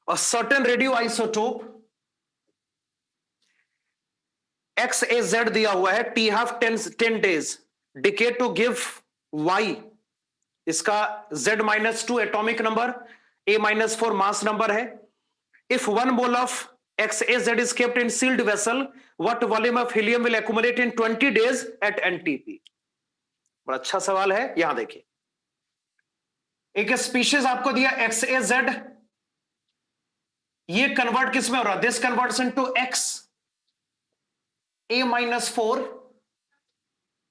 Speaker 1: A certain radioisotope XAZ दिया हुआ है, T half 10 days decay to give Y, इसका Z-2 atomic number, A-4 mass number है। If 1 mole of XAZ is kept in sealed vessel, what volume of helium will accumulate in 20 days at NTP? बड़ा अच्छा सवाल है। यहां देखिए, एक species आपको दिया XAZ, ये कन्वर्ट किस में हो रहा है? This converts into X A-4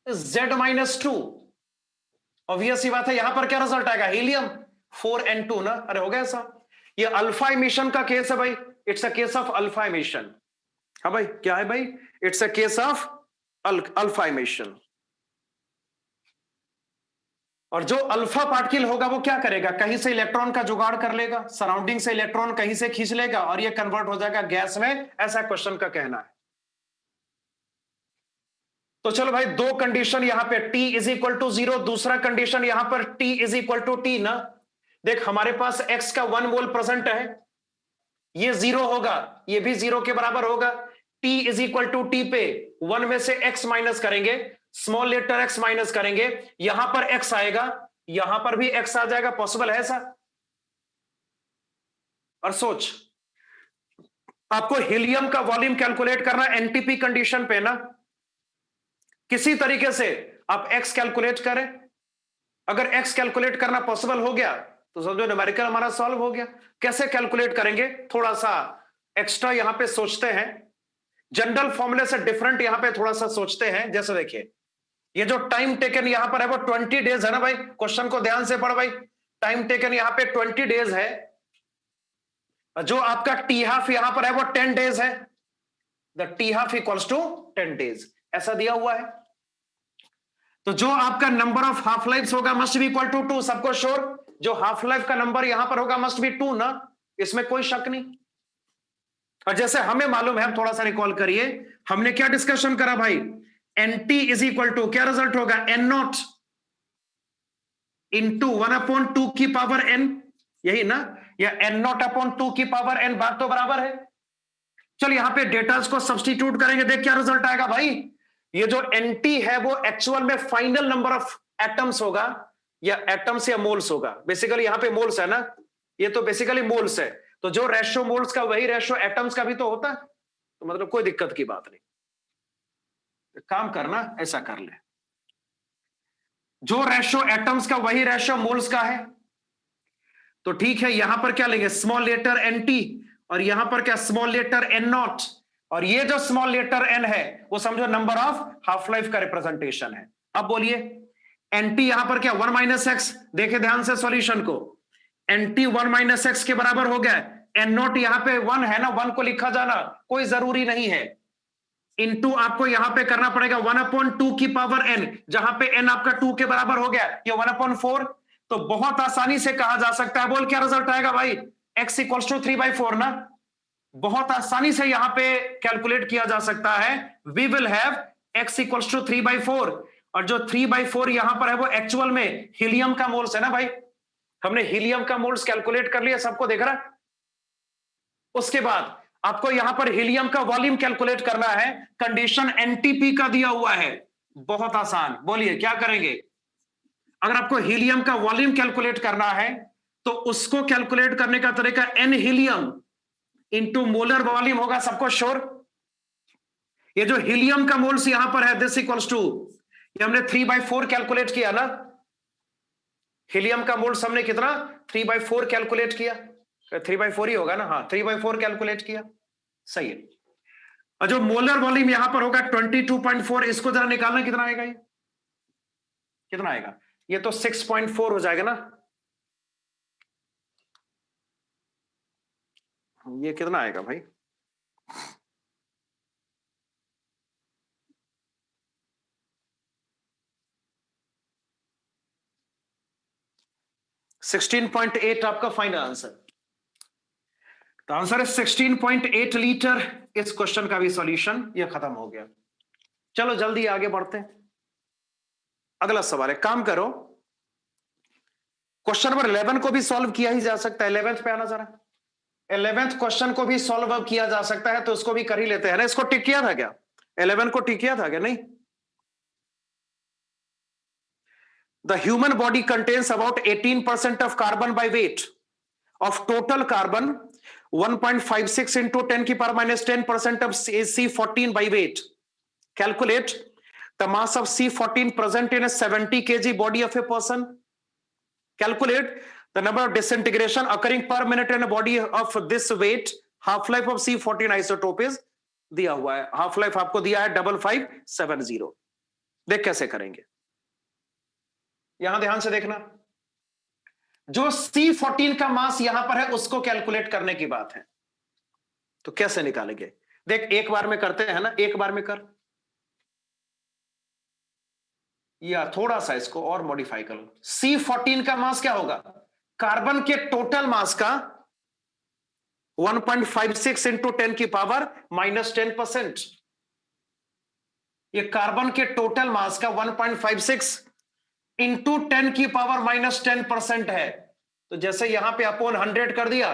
Speaker 1: Z-2। Obvious सी बात है, यहां पर क्या रिजल्ट आएगा? हीलियम 4N2 ना। अरे हो गया ऐसा। ये अल्फा इमिशन का केस है भाई, it's a case of alpha emission. हाँ भाई, क्या है भाई? It's a case of alpha emission. और जो अल्फा पार्टिकल होगा वो क्या करेगा? कहीं से इलेक्ट्रॉन का जुगाड़ कर लेगा, सराउंडिंग से इलेक्ट्रॉन कहीं से खींच लेगा और ये कन्वर्ट हो जाएगा गैस में, ऐसा क्वेश्चन का कहना है। तो चलो भाई, दो कंडीशन यहां पे T इज इक्वल टू 0, दूसरा कंडीशन यहां पर T is equal to T ना। देख, हमारे पास X का 1 मोल प्रेजेंट है, ये 0 होगा, ये भी 0 के बराबर होगा। T is equal to T पे 1 में से X माइनस करेंगे, स्मॉल लेटर X माइनस करेंगे, यहां पर X आएगा, यहां पर भी X आ जाएगा। पॉसिबल है ऐसा? और सोच, आपको हीलियम का वॉल्यूम कैलकुलेट करना एनटीपी कंडीशन पे ना, किसी तरीके से आप X कैलकुलेट करें। अगर X कैलकुलेट करना पॉसिबल हो गया तो समझो न्यूमेरिकल हमारा सॉल्व हो गया। कैसे कैलकुलेट करेंगे? थोड़ा सा एक्स्ट्रा यहां पे सोचते हैं, जनरल फॉर्मूले से डिफरेंट यहां पे थोड़ा सा सोचते हैं। जैसे देखिए, ये जो टाइम टेकन यहां पर है वो 20 डेज है ना भाई। क्वेश्चन को ध्यान से पढ़ भाई, टाइम टेकन यहां पे 20 डेज है। जो आपका टी हाफ यहां पर है वो 10 डेज है। The T half equals to 10 days, ऐसा दिया हुआ है। तो जो आपका नंबर ऑफ हाफ लाइफ होगा मस्ट बी इक्वल टू 2। सबको श्योर? जो हाफ लाइफ का नंबर यहां पर होगा मस्ट बी 2 ना, इसमें कोई शक नहीं। और जैसे हमें मालूम है, थोड़ा सा रिकॉल करिए, हमने क्या डिस्कशन करा भाई? NT इज इक्वल टू क्या रिजल्ट होगा? N0 इंटू 1/2 की पावर n, यही ना? या N0/2 की पावर n, बात तो बराबर है। चल यहां पे डेटास को सब्स्टिट्यूट करेंगे, देख क्या रिजल्ट आएगा भाई। ये जो NT है वो एक्चुअल में फाइनल नंबर ऑफ एटम्स होगा, या एटम्स या मोल्स होगा। बेसिकली यहां पे मोल्स है ना, ये तो बेसिकली मोल्स है। तो जो रेशो मोल्स का वही रेशो एटम्स का भी तो होता है, तो मतलब कोई दिक्कत की बात नहीं। काम करना ऐसा कर ले, जो रेशो एटम्स का वही रेशो मोल्स का है। तो ठीक है, यहां पर क्या लेंगे? स्मॉल लेटर NT, और यहां पर क्या? Small letter N0। और ये जो स्मॉल लेटर n है वो समझो नंबर ऑफ हाफ लाइफ का रिप्रेजेंटेशन है। अब बोलिए, NT यहां पर क्या? 1 - x। देखे ध्यान से सॉल्यूशन को, NT 1 - x के बराबर हो गया। N0 यहां पे 1 है ना, 1 को लिखा जाना कोई जरूरी नहीं है। इनटू आपको यहां पे करना पड़ेगा 1/2 की पावर n, जहां पे n आपका 2 के बराबर हो गया, ये 1/4। तो बहुत आसानी से कहा जा सकता है, बोल क्या रिजल्ट आएगा भाई? x इक्वल्स टू 3/4 ना। बहुत आसानी से यहां पे कैलकुलेट किया जा सकता है। We will have x equals to 3/4, और जो 3/4 यहां पर है वो एक्चुअल में हीलियम का मोल्स है ना भाई। हमने हीलियम का मोल्स कैलकुलेट कर लिया, सबको देख रहा। उसके बाद आपको यहां पर हीलियम का वॉल्यूम कैलकुलेट करना है, कंडीशन एनटीपी का दिया हुआ है। बहुत आसान, बोलिए क्या करेंगे? अगर आपको हीलियम का वॉल्यूम कैलकुलेट करना है तो उसको कैलकुलेट करने का तरीका N helium into molar volume होगा। सबको श्योर? ये जो हीलियम का मोल्स यहां पर है, दिस इक्वल्स टू, ये हमने 3/4 कैलकुलेट किया ना। हीलियम का मोल्स हमने कितना? 3/4 कैलकुलेट किया। 3/4 ही होगा ना, हाँ 3/4 कैलकुलेट किया। सही है। और जो मोलर वॉल्यूम यहां पर होगा 22.4, इसको जरा निकालना, कितना आएगा ये? कितना आएगा? ये तो 6.4 हो जाएगा ना। ये कितना आएगा भाई? $16.8 आपका फाइनल आंसर। तो आंसर है 16.8 लीटर। इस क्वेश्चन का भी सॉल्यूशन ये खत्म हो गया। चलो जल्दी आगे बढ़ते हैं। अगला सवाल है, काम करो, क्वेश्चन नंबर 11 को भी सॉल्व किया ही जा सकता है। 11th पे आना जरा। 11th क्वेश्चन को भी सॉल्व किया जा सकता है, तो उसको भी कर ही लेते हैं ना। इसको टिक किया था क्या? 11 को टिक किया था क्या? नहीं। The human body contains about 18% of carbon by weight. Of total carbon, 1.56 into 10 की power minus 10% of C14 by weight. Calculate the mass of C14 present in a 70 kg body of a person. Calculate the number of disintegration occurring per minute in a body of this weight. Half life of C14 isotope is दिया हुआ है। Half life आपको दिया है 5570। देख कैसे करेंगे, यहां ध्यान से देखना। जो C14 का मास यहां पर है उसको कैलकुलेट करने की बात है, तो कैसे निकालेंगे? देख एक बार में करते हैं ना, एक बार में कर, या थोड़ा सा इसको और मॉडिफाई करो। C14 का मास क्या होगा? कार्बन के टोटल मास का 1.56 इंटू 10 की पावर माइनस 10%। ये कार्बन के टोटल मास का 1.56 इंटू 10 की पावर माइनस 10% है। तो जैसे यहां पे अपॉन 100 कर दिया,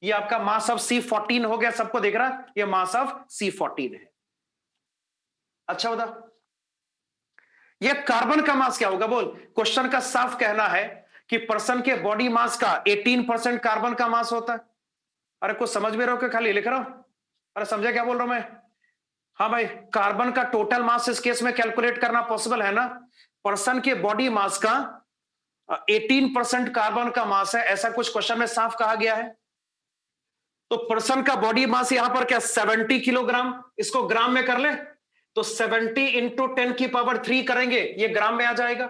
Speaker 1: ये आपका मास ऑफ C14 हो गया। सबको देख रहा, ये मास ऑफ C14 है। अच्छा बता, ये कार्बन का मास क्या होगा? बोल। क्वेश्चन का साफ कहना है कि पर्सन के बॉडी मास का 18% कार्बन का मास होता है। अरे कुछ समझ में रहो कि खाली लिख रहा हूं? अरे समझे क्या बोल रहा हूं मैं? हाँ भाई, कार्बन का टोटल मास इस केस में कैलकुलेट करना पॉसिबल है ना। पर्सन के बॉडी मास का 18% कार्बन का मास है, ऐसा कुछ क्वेश्चन में साफ कहा गया है। तो पर्सन का बॉडी मास यहां पर क्या 70 किलोग्राम, इसको ग्राम में कर ले तो 70 इंटू 10 की पावर 3 करेंगे, ये ग्राम में आ जाएगा।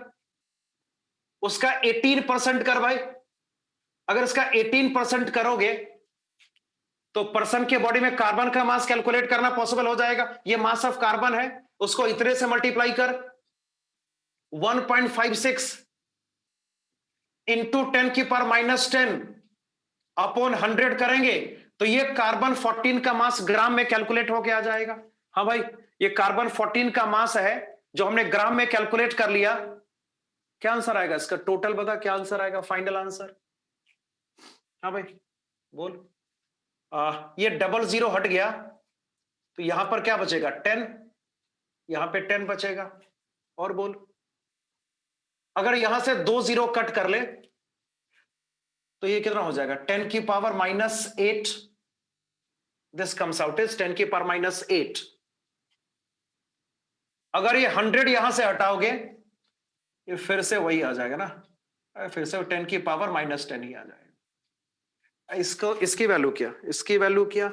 Speaker 1: उसका 18% कर भाई। अगर इसका 18% करोगे तो पर्सन के बॉडी में कार्बन का मास कैलकुलेट करना पॉसिबल हो जाएगा। ये मास ऑफ कार्बन है, उसको इतने से मल्टीप्लाई कर, 1.56 इंटू 10 की पावर माइनस 10 अपॉन 100 करेंगे तो ये कार्बन 14 का मास ग्राम में कैलकुलेट होके आ जाएगा। हाँ भाई, ये कार्बन 14 का मास है जो हमने ग्राम में कैलकुलेट कर लिया। क्या आंसर आएगा इसका? टोटल बता क्या आंसर आएगा, फाइनल आंसर। हाँ भाई बोल। ये 00 हट गया तो यहां पर क्या बचेगा? 10। यहां पे 10 बचेगा। और बोल, अगर यहां से 2 0 कट कर ले तो ये कितना हो जाएगा? 10 की power minus 8। This comes out is 10 की पावर माइनस 8। अगर ये 100 यहां से हटाओगे ये फिर से वही आ जाएगा ना, फिर से 10 की पावर माइनस 10 ही आ जाएगा। इसको, इसकी वैल्यू क्या? इसकी वैल्यू क्या?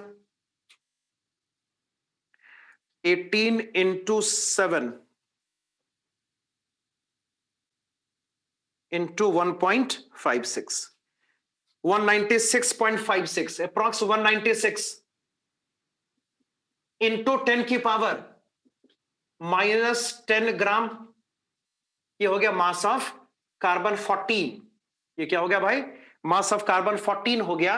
Speaker 1: 18 इंटू 7 इंटू 1.56, 196.56, अप्रॉक्स 196 इंटू 10 की पावर माइनस 10 ग्राम। ये हो गया मास ऑफ कार्बन 14। ये क्या हो गया भाई? मास ऑफ कार्बन 14 हो गया।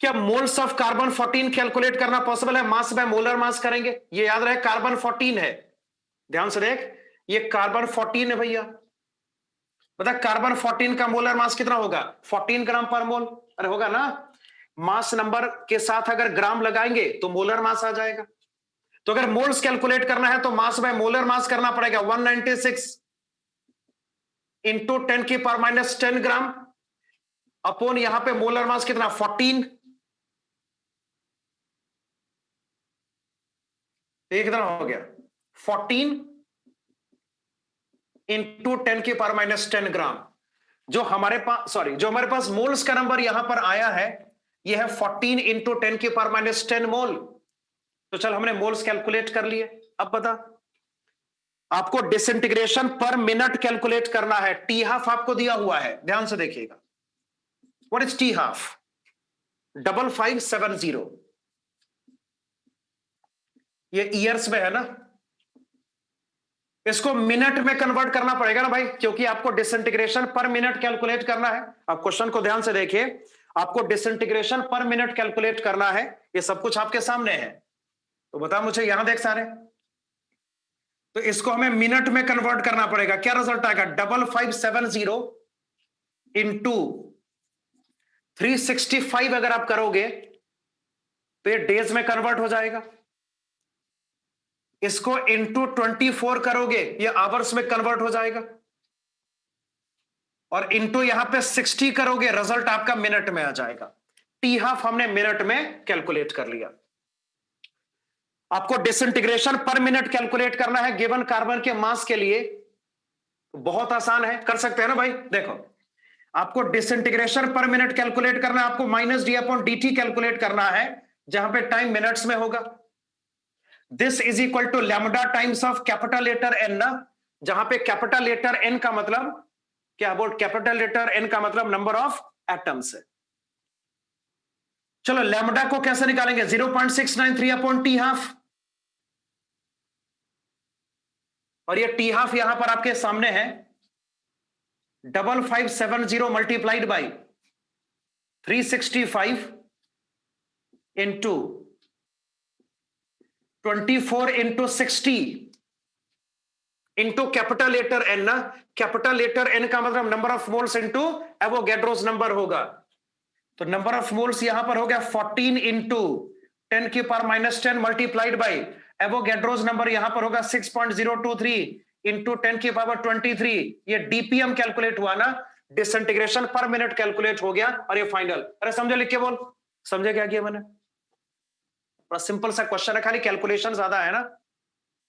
Speaker 1: क्या मोल्स ऑफ कार्बन 14 कैलकुलेट करना पॉसिबल है? मास बाय मोलर मास करेंगे। ये याद रहे कार्बन 14 है, ध्यान से देख, ये कार्बन 14 है भैया। बता कार्बन 14 का मोलर मास कितना होगा? 14 ग्राम पर मोल। अरे होगा ना, मास नंबर के साथ अगर ग्राम लगाएंगे तो मोलर मास आ जाएगा। तो अगर मोल्स कैलकुलेट करना है तो मास बाय मोलर मास करना पड़ेगा। 196 इंटू 10 की पावर माइनस 10 ग्राम अपॉन यहां पे मोलर मास कितना? 14। ये कितना हो गया? 14 इंटू 10 की पावर माइनस 10 ग्राम। जो हमारे पास, सॉरी, जो हमारे पास मोल्स का नंबर यहां पर आया है ये है 14 इंटू 10⁻⁻10 मोल। तो चल हमने मोल्स कैलकुलेट कर लिए। अब बता, आपको डिसइंटीग्रेशन पर मिनट कैलकुलेट करना है। टी हाफ आपको दिया हुआ है, ध्यान से देखिएगा। What is T half? 5570। ये ईयर्स में है ना, इसको मिनट में कन्वर्ट करना पड़ेगा ना भाई, क्योंकि आपको डिसइंटीग्रेशन पर मिनट कैलकुलेट करना है। अब क्वेश्चन को ध्यान से देखिए, आपको डिसइंटीग्रेशन पर मिनट कैलकुलेट करना है, ये सब कुछ आपके सामने है। तो बता मुझे, यहां देख सारे, तो इसको हमें मिनट में कन्वर्ट करना पड़ेगा। क्या रिजल्ट आएगा? 5570 इंटू 365 अगर आप करोगे तो ये डेज में कन्वर्ट हो जाएगा। इसको इंटू 24 करोगे, ये आवर्स में कन्वर्ट हो जाएगा। और इंटू यहां पे 60 करोगे, रिजल्ट आपका मिनट में आ जाएगा। टी हाफ हमने मिनट में कैलकुलेट कर लिया। आपको डिसइंटीग्रेशन पर मिनट कैलकुलेट करना है गिवन कार्बन के मास के लिए। बहुत आसान है, कर सकते हैं ना भाई। देखो, आपको डिसइंटीग्रेशन पर मिनट कैलकुलेट करना है, आपको minus D upon D T calculate करना है, जहां पे टाइम मिनट्स में होगा। This is equal to lambda times of capital letter N ना, जहां पे कैपिटल लेटर एन का मतलब क्या? बोल, कैपिटल लेटर एन का मतलब नंबर ऑफ एटम्स है। चलो लैम्डा को कैसे निकालेंगे? 0.693 अपॉन टी हाफ, और ये टी हाफ यहां पर आपके सामने है। 5570 multiplied by 365 into 24 into 60 into capital letter N ना, कैपिटल लेटर एन का मतलब number of moles into Avogadro's number होगा। तो नंबर ऑफ मोल्स यहां पर हो गया 14 into 10⁻⁻10 multiplied by Avogadro's number यहां पर होगा 6.023 इंटू 10⁻23। ये डीपीएम कैलकुलेट हुआ ना, डिसइंटीग्रेशन पर मिनट कैलकुलेट हो गया, और ये फाइनल। अरे समझे, लिख के बोल, समझे क्या किया मैंने? बड़ा सिंपल सा क्वेश्चन है, खाली कैलकुलेशन ज्यादा है ना,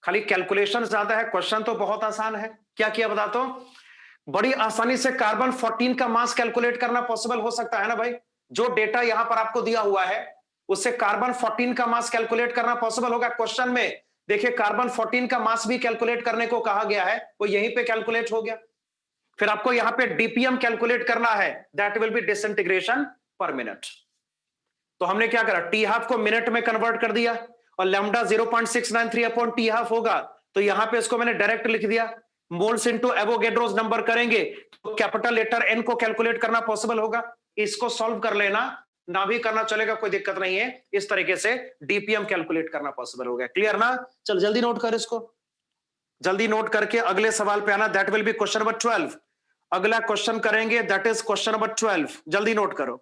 Speaker 1: खाली कैलकुलेशन ज्यादा है, क्वेश्चन तो बहुत आसान है। क्या किया बता तो? बड़ी आसानी से कार्बन 14 का मास कैलकुलेट करना पॉसिबल हो सकता है ना भाई। जो डेटा यहां पर आपको दिया हुआ है, उससे कार्बन 14 का मास कैलकुलेट करना पॉसिबल होगा। क्वेश्चन में देखिए, कार्बन 14 का मास भी कैलकुलेट करने को कहा गया है, वो यहीं पे कैलकुलेट हो गया। फिर आपको यहां पे डीपीएम कैलकुलेट करना है, दैट विल बी डिसइंटीग्रेशन पर मिनट। तो हमने क्या करा? टी हाफ को मिनट में कन्वर्ट कर दिया, और लैम्डा 0.693 अपॉन टी हाफ होगा, तो यहां पे इसको मैंने डायरेक्ट लिख दिया। मोल्स इनटू एवोगैड्रोस नंबर करेंगे तो कैपिटल लेटर एन को कैलकुलेट करना पॉसिबल होगा। इसको सॉल्व कर लेना, ना भी करना चलेगा, कोई दिक्कत नहीं है। इस तरीके से डीपीएम कैलकुलेट करना पॉसिबल हो गया। क्लियर ना? चल जल्दी नोट कर इसको, जल्दी नोट करके अगले सवाल पे आना, that will B question number 12। अगला क्वेश्चन करेंगे, दैट इज क्वेश्चन नंबर 12। जल्दी नोट करो।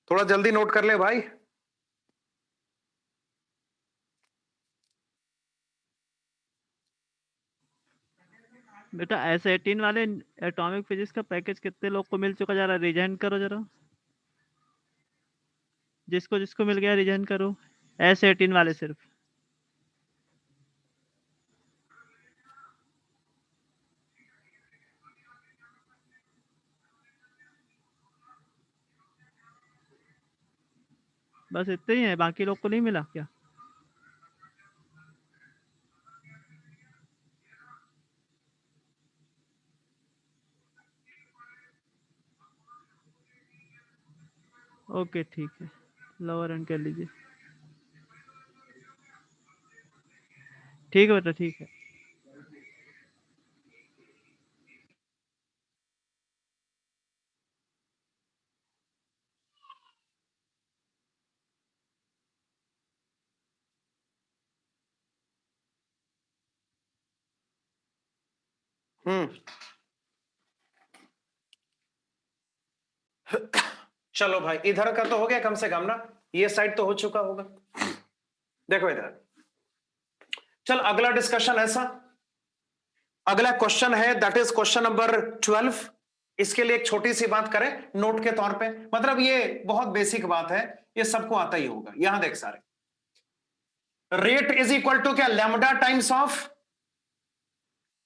Speaker 1: थोड़ा जल्दी नोट कर ले भाई।
Speaker 2: बेटा S18 वाले एटॉमिक फिजिक्स का पैकेज कितने लोग को मिल चुका, जरा रिजाइन करो जरा, जिसको जिसको मिल गया रिजाइन करो, S18 वाले सिर्फ। बस इतने ही है, बाकी लोग को नहीं मिला क्या? ओके ठीक है, लोअर एंड कर लीजिए। ठीक है बेटा, ठीक है।
Speaker 1: चलो भाई, इधर का तो हो गया कम से कम ना, ये साइड तो हो चुका होगा। देखो इधर, चल अगला डिस्कशन ऐसा, अगला क्वेश्चन है दैट इज क्वेश्चन नंबर 12। इसके लिए एक छोटी सी बात करें नोट के तौर पे, मतलब ये बहुत बेसिक बात है, ये सबको आता ही होगा। यहां देख सारे, रेट इज इक्वल टू क्या, lambda times of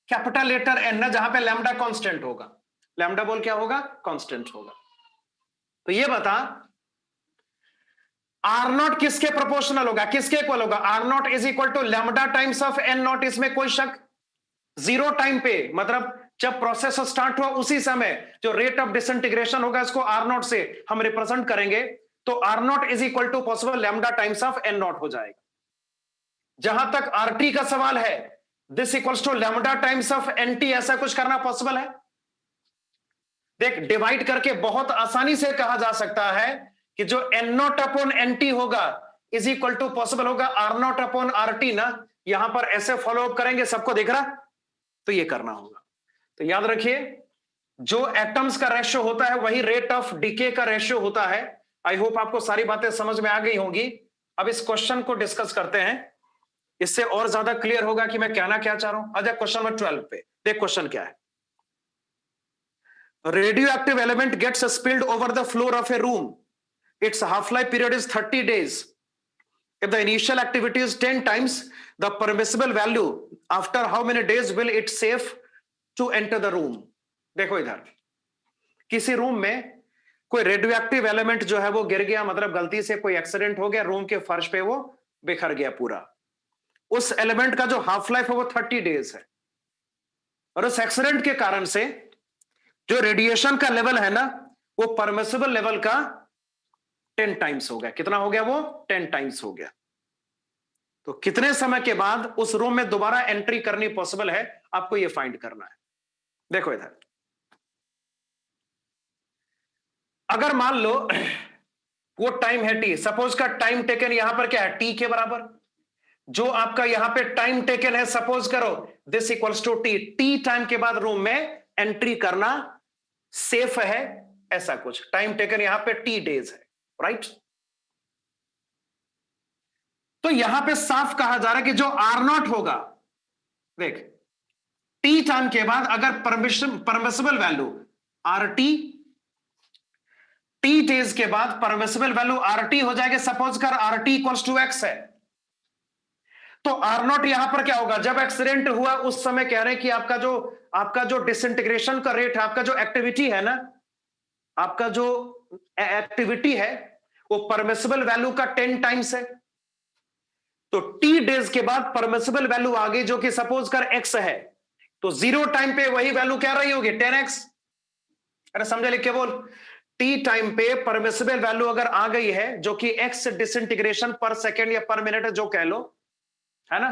Speaker 1: capital letter N ना, जहां पे लैम्डा कांस्टेंट होगा, लैम्डा बोल क्या होगा, कांस्टेंट होगा। तो ये बता आर नॉट किसके प्रोपोर्शनल होगा, किसके इक्वल होगा, R nought is equal to lambda times of N nought. इसमें कोई शक, जीरो टाइम पे, मतलब जब प्रोसेस स्टार्ट हुआ उसी समय जो रेट ऑफ डिसइंटीग्रेशन होगा इसको आर नॉट से हम रिप्रेजेंट करेंगे, तो R nought is equal to possible lambda times of N nought हो जाएगा। जहां तक आरटी का सवाल है, this equals to lambda times of NT, ऐसा कुछ करना पॉसिबल है? देख, डिवाइड करके बहुत आसानी से कहा जा सकता है कि जो N not upon N T होगा इज इक्वल टू पॉसिबल होगा R nought upon R T ना। यहां पर ऐसे फॉलो अप करेंगे, सबको दिख रहा, तो ये करना होगा। तो याद रखिए, जो एटम्स का रेशियो होता है वही रेट ऑफ डीके का रेशियो होता है। आई होप आपको सारी बातें समझ में आ गई होंगी। अब इस क्वेश्चन को डिस्कस करते हैं, इससे और ज्यादा क्लियर होगा कि मैं कहना क्या चाह रहा हूं। अच्छा, क्वेश्चन नंबर 12 पे देख, क्वेश्चन क्या है। Radioactive element gets spilled over the floor of a room. Its half-life period is 30 days. If the initial activity is 10 times the permissible value, after how many days will it safe to enter the room? देखो इधर, किसी room में कोई radioactive element जो है वो गिर गया, मतलब गलती से कोई एक्सीडेंट हो गया, रूम के फर्श पे वो बिखर गया पूरा। उस एलिमेंट का जो हाफ लाइफ है वो 30 डेज है, और उस एक्सीडेंट के कारण से जो रेडिएशन का लेवल है ना वो परमिसिबल लेवल का 10 टाइम्स हो गया। कितना हो गया वो? 10 टाइम्स हो गया। तो कितने समय के बाद उस रूम में दोबारा एंट्री करनी पॉसिबल है, आपको ये फाइंड करना है। देखो इधर, अगर मान लो वो टाइम है टी, सपोज का टाइम टेकन यहां पर क्या है, टी के बराबर। जो आपका यहां पे टाइम टेकन है, सपोज करो this equals to T, T time के बाद रूम में एंट्री करना सेफ है, ऐसा कुछ टाइम टेकन यहां पे टी डेज है, राइट। तो यहां पे साफ कहा जा रहा है कि जो आर नॉट होगा, देख टी टाइम के बाद अगर permissible value R T days के बाद परमिसिबल वैल्यू आर टी हो जाएगी, सपोज कर R T equals to X है, तो आर नॉट यहां पर क्या होगा, जब एक्सीडेंट हुआ उस समय कह रहे हैं कि आपका जो डिसइंटीग्रेशन का रेट है, आपका जो एक्टिविटी है ना, आपका जो एक्टिविटी है वो परमिसिबल वैल्यू का 10 टाइम्स है। तो टी डेज के बाद परमिसिबल वैल्यू आ गई जो कि सपोज कर एक्स है, तो जीरो टाइम पे वही वैल्यू क्या रही होगी, 10x। अरे समझे लिख के बोल, टी टाइम पे परमिसिबल वैल्यू अगर आ गई है जो कि एक्स डिसइंटीग्रेशन पर सेकेंड या पर मिनट जो कह लो, है ना,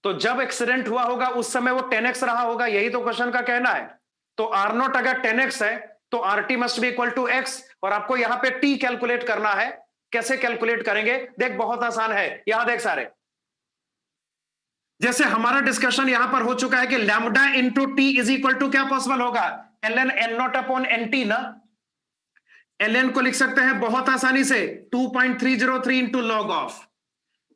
Speaker 1: तो जब एक्सीडेंट हुआ होगा उस समय वो 10x रहा होगा, यही तो क्वेश्चन का कहना है। तो आर नॉट अगर 10x है तो R T must be equal to X, और आपको यहां पे टी कैलकुलेट करना है। कैसे कैलकुलेट करेंगे, देख बहुत आसान है। यहां देख सारे, जैसे हमारा डिस्कशन यहां पर हो चुका है कि lambda into T is equal to क्या पॉसिबल होगा, L N N not upon N T ना। एल एन को लिख सकते हैं बहुत आसानी से 2.303 इंटू लॉग ऑफ,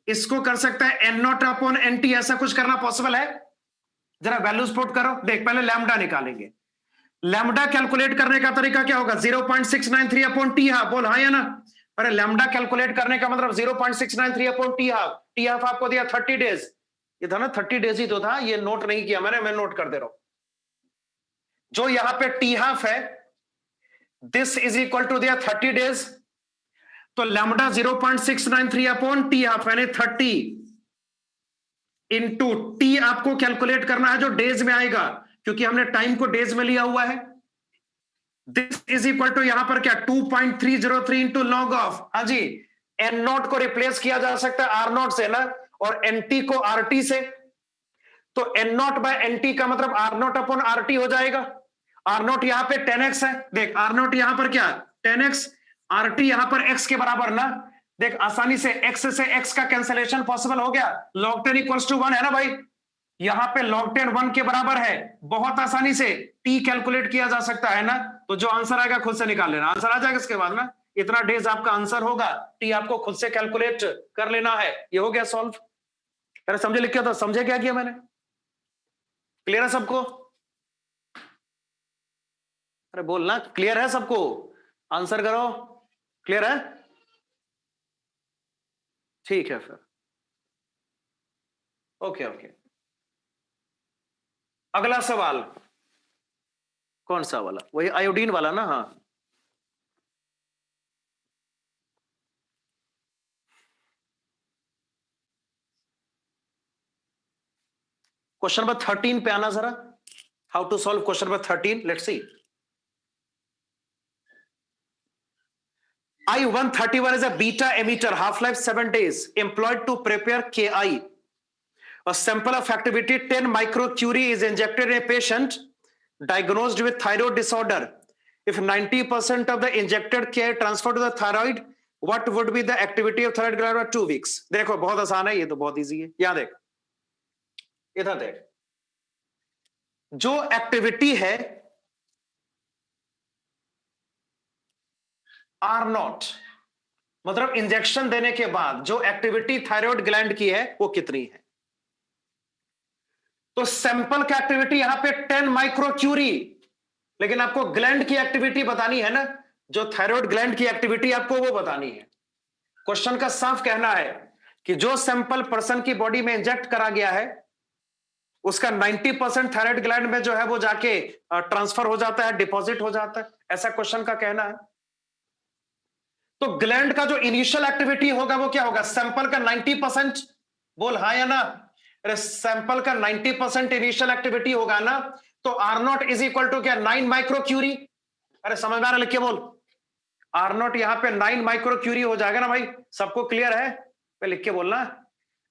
Speaker 1: इसको कर सकता है N not upon N T, ऐसा कुछ करना पॉसिबल है? जरा वैल्यूज पुट करो, देख पहले लैम्डा निकालेंगे। लैम्डा कैलकुलेट करने का तरीका क्या होगा? 0.693 अपॉन टी हाफ, बोल हाँ या ना? अरे लैम्डा कैलकुलेट करने का मतलब 0.693 upon T half. T half आपको दिया 30 डेज, ये था ना 30 डेज ही तो था, ये नोट नहीं किया मैंने, मैं नोट कर दे रहा हूं। जो यहां पे टी हाफ है, दिस इज इक्वल टू दिया 30 डेज, तो लैम्डा 0.693 अपॉन टी हाफ यानी 30 इंटू टी आपको कैलकुलेट करना है जो डेज में आएगा, क्योंकि हमने टाइम को डेज में लिया हुआ है। दिस इज इक्वल टू यहां पर क्या 2.303 इंटू लॉग ऑफ, हाँ जी, एन नॉट को रिप्लेस किया जा सकता है आर नॉट से ना, और एन टी को आर टी से, तो N nought by N T का मतलब R nought upon R T हो जाएगा। आर नॉट यहां पे 10x है, देख आर नॉट यहां पर क्या 10x, आर टी यहां पर x के बराबर ना, देख आसानी से x से x का कैंसलेशन पॉसिबल हो गया, log 10 इक्वल्स टू 1 है ना भाई, यहां पे log 10 1 के बराबर है, बहुत आसानी से t कैलकुलेट किया जा सकता है ना, तो जो आंसर आएगा खुद से निकाल लेना, आंसर आ जाएगा इसके बाद ना, इतना डेज आपका आंसर होगा, t आपको खुद से कैलकुलेट कर लेना है, ये हो गया सॉल्व। अरे समझे लिख के तो समझे क्या किया मैंने? क्लियर है सबको? अरे बोलना क्लियर है सबको, आंसर करो, क्लियर है? ठीक है फिर, ओके ओके। अगला सवाल कौन सा वाला? वही आयोडीन वाला ना? हाँ, क्वेश्चन नंबर 13 पे आना जरा, how to solve question number 13, let's see. I-131 is a beta emitter, half-life 7 days, employed to prepare Ki. A sample of activity 10 microcurie is injected in a patient diagnosed with thyroid disorder. If 90% of the injected Ki transferred to the thyroid, what would be the activity of thyroid gland for 2 weeks? देखो बहुत आसान है, ये तो बहुत easy है, यहां देख, इधर देख, जो एक्टिविटी है आर नॉट, मतलब इंजेक्शन देने के बाद जो एक्टिविटी थायराइड ग्लैंड की है वो कितनी है, तो सैंपल की एक्टिविटी यहां पे 10 माइक्रोक्यूरी, लेकिन आपको ग्लैंड की एक्टिविटी बतानी है ना, जो थायराइड ग्लैंड की एक्टिविटी आपको वो बतानी है। क्वेश्चन का साफ कहना है कि जो सैंपल पर्सन की बॉडी में इंजेक्ट करा गया है उसका 90% थायराइड ग्लैंड में जो है वो जाके ट्रांसफर हो जाता है, डिपॉजिट हो जाता है, ऐसा क्वेश्चन का कहना है। तो ग्लैंड का जो इनिशियल एक्टिविटी होगा वो क्या होगा? सैंपल का 90%, बोल हाँ या ना? अरे सैंपल का 90% इनिशियल एक्टिविटी होगा ना, तो R nought is equal to क्या 9 माइक्रोक्यूरी। अरे समझ में आ रहा, लिख के बोल, आर नॉट यहां पे 9 माइक्रोक्यूरी हो जाएगा ना भाई, सबको क्लियर है? मैं लिख के बोलना,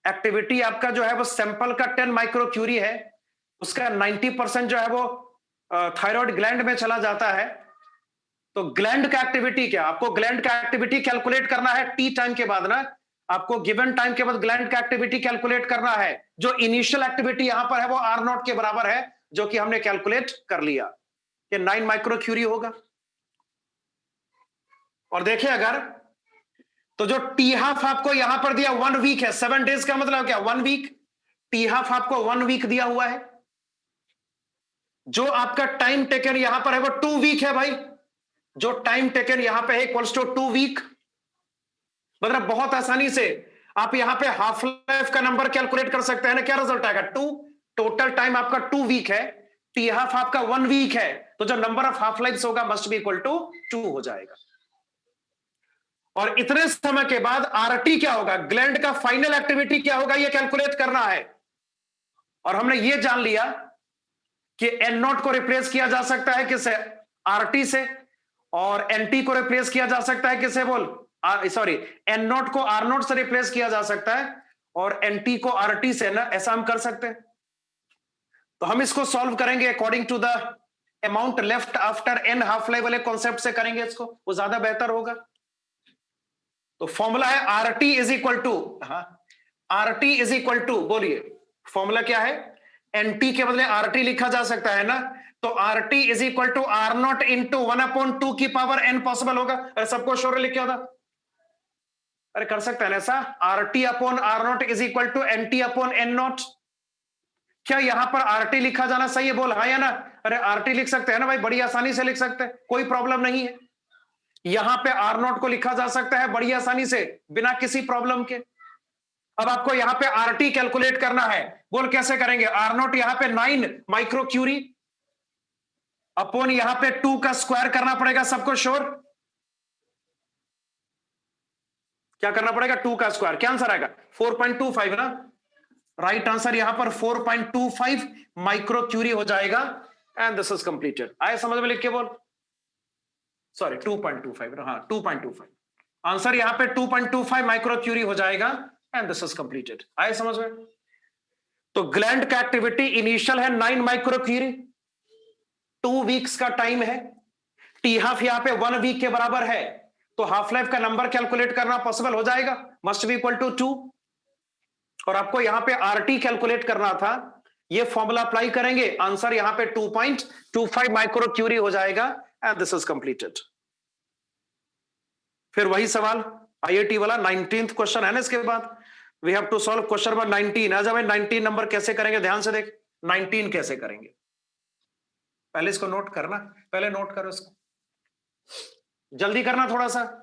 Speaker 1: एक्टिविटी आपका जो है वो सैंपल का 10 माइक्रोक्यूरी है, उसका 90% जो है वो थायराइड ग्लैंड में चला जाता है। तो ग्लैंड का एक्टिविटी क्या, आपको ग्लैंड का एक्टिविटी कैलकुलेट करना है टी टाइम के बाद ना, आपको गिवन टाइम के बाद ग्लैंड का एक्टिविटी कैलकुलेट करना है, जो इनिशियल एक्टिविटी यहां पर है वो आर नॉट के बराबर है, जो कि हमने कैलकुलेट कर लिया, कि 9 माइक्रोक्यूरी होगा। और देखिए अगर, तो जो टी हाफ आपको यहां पर दिया 1 वीक है, 7 डेज का मतलब क्या 1 वीक, टी हाफ आपको 1 वीक दिया हुआ है, जो आपका टाइम टेकन यहां पर है वो 2 वीक है भाई, जो टाइम टेकन यहां पे है इक्वल्स टू 2 वीक, मतलब बहुत आसानी से आप यहां पे हाफ लाइफ का नंबर कैलकुलेट कर सकते हैं ना, क्या रिजल्ट आएगा 2, टोटल टाइम आपका 2 वीक है, टी हाफ आपका 1 वीक है, तो जो नंबर ऑफ हाफ लाइफ होगा मस्ट बी इक्वल टू 2 हो जाएगा। और इतने समय के बाद आरटी क्या होगा, ग्लैंड का फाइनल एक्टिविटी क्या होगा, ये कैलकुलेट करना है। और हमने ये जान लिया कि एन नॉट को रिप्लेस किया जा सकता है किससे, आरटी से, और एनटी को रिप्लेस किया जा सकता है किससे, बोल सॉरी, एन नॉट को आर नॉट से रिप्लेस किया जा सकता है, और एनटी को आरटी से ना, ऐसा हम कर सकते हैं। तो हम इसको सॉल्व करेंगे according to the amount left after N half life वाले कॉन्सेप्ट से करेंगे इसको, वो ज्यादा बेहतर होगा। तो फॉर्मूला है R T is equal to, R T is equal to, बोलिए फॉर्मूला क्या है, एन टी के बदले आर टी लिखा जा सकता है ना, तो R T is equal to R nought into 1/2 की पावर एन पॉसिबल होगा। अरे सबको श्योर लिख क्या था, अरे कर सकते हैं ना ऐसा, R T upon R nought is equal to N T upon N nought, क्या यहां पर आरटी लिखा जाना सही है? बोल हाँ या ना। अरे आरटी लिख सकते हैं ना भाई, बड़ी आसानी से लिख सकते हैं, कोई प्रॉब्लम नहीं है। यहां पे आर नॉट को लिखा जा सकता है बड़ी आसानी से, बिना किसी प्रॉब्लम के। अब आपको यहां पे आरटी कैलकुलेट करना है, बोल कैसे करेंगे? आर नॉट यहां पे 9 माइक्रो क्यूरी अपॉन यहां पे 2 का स्क्वायर करना पड़ेगा, सबको श्योर? क्या करना पड़ेगा? 2 का स्क्वायर। क्या आंसर आएगा? 4.25 ना। राइट आंसर यहां पर 4.25 माइक्रो क्यूरी हो जाएगा एंड दिस इज कंप्लीटेड। आए समझ में? लिख के बोल। सॉरी 2.25, हाँ 2.25। आंसर यहां पे 2.25 माइक्रो क्यूरी हो जाएगा एंड दिस इज कंप्लीटेड। आए समझ में? तो ग्लैंड का एक्टिविटी इनिशियल है 9 माइक्रो क्यूरी, 2 वीक्स का टाइम है, टी हाफ यहां पे 1 वीक के बराबर है, तो हाफ लाइफ का नंबर कैलकुलेट करना पॉसिबल हो जाएगा, मस्ट बी इक्वल टू 2। और आपको यहां पे आरटी कैलकुलेट करना था, ये फॉर्मूला अप्लाई करेंगे, आंसर यहां पे 2.25 माइक्रो क्यूरी हो जाएगा एंड दिस इज कंप्लीटेड। फिर वही सवाल आईआईटी वाला 19th क्वेश्चन है ना। इसके बाद we have to solve question number 19। आज हमें 19 नंबर कैसे करेंगे, ध्यान से देख। 19 कैसे करेंगे, पहले इसको नोट करना, पहले नोट करो इसको, जल्दी करना थोड़ा सा।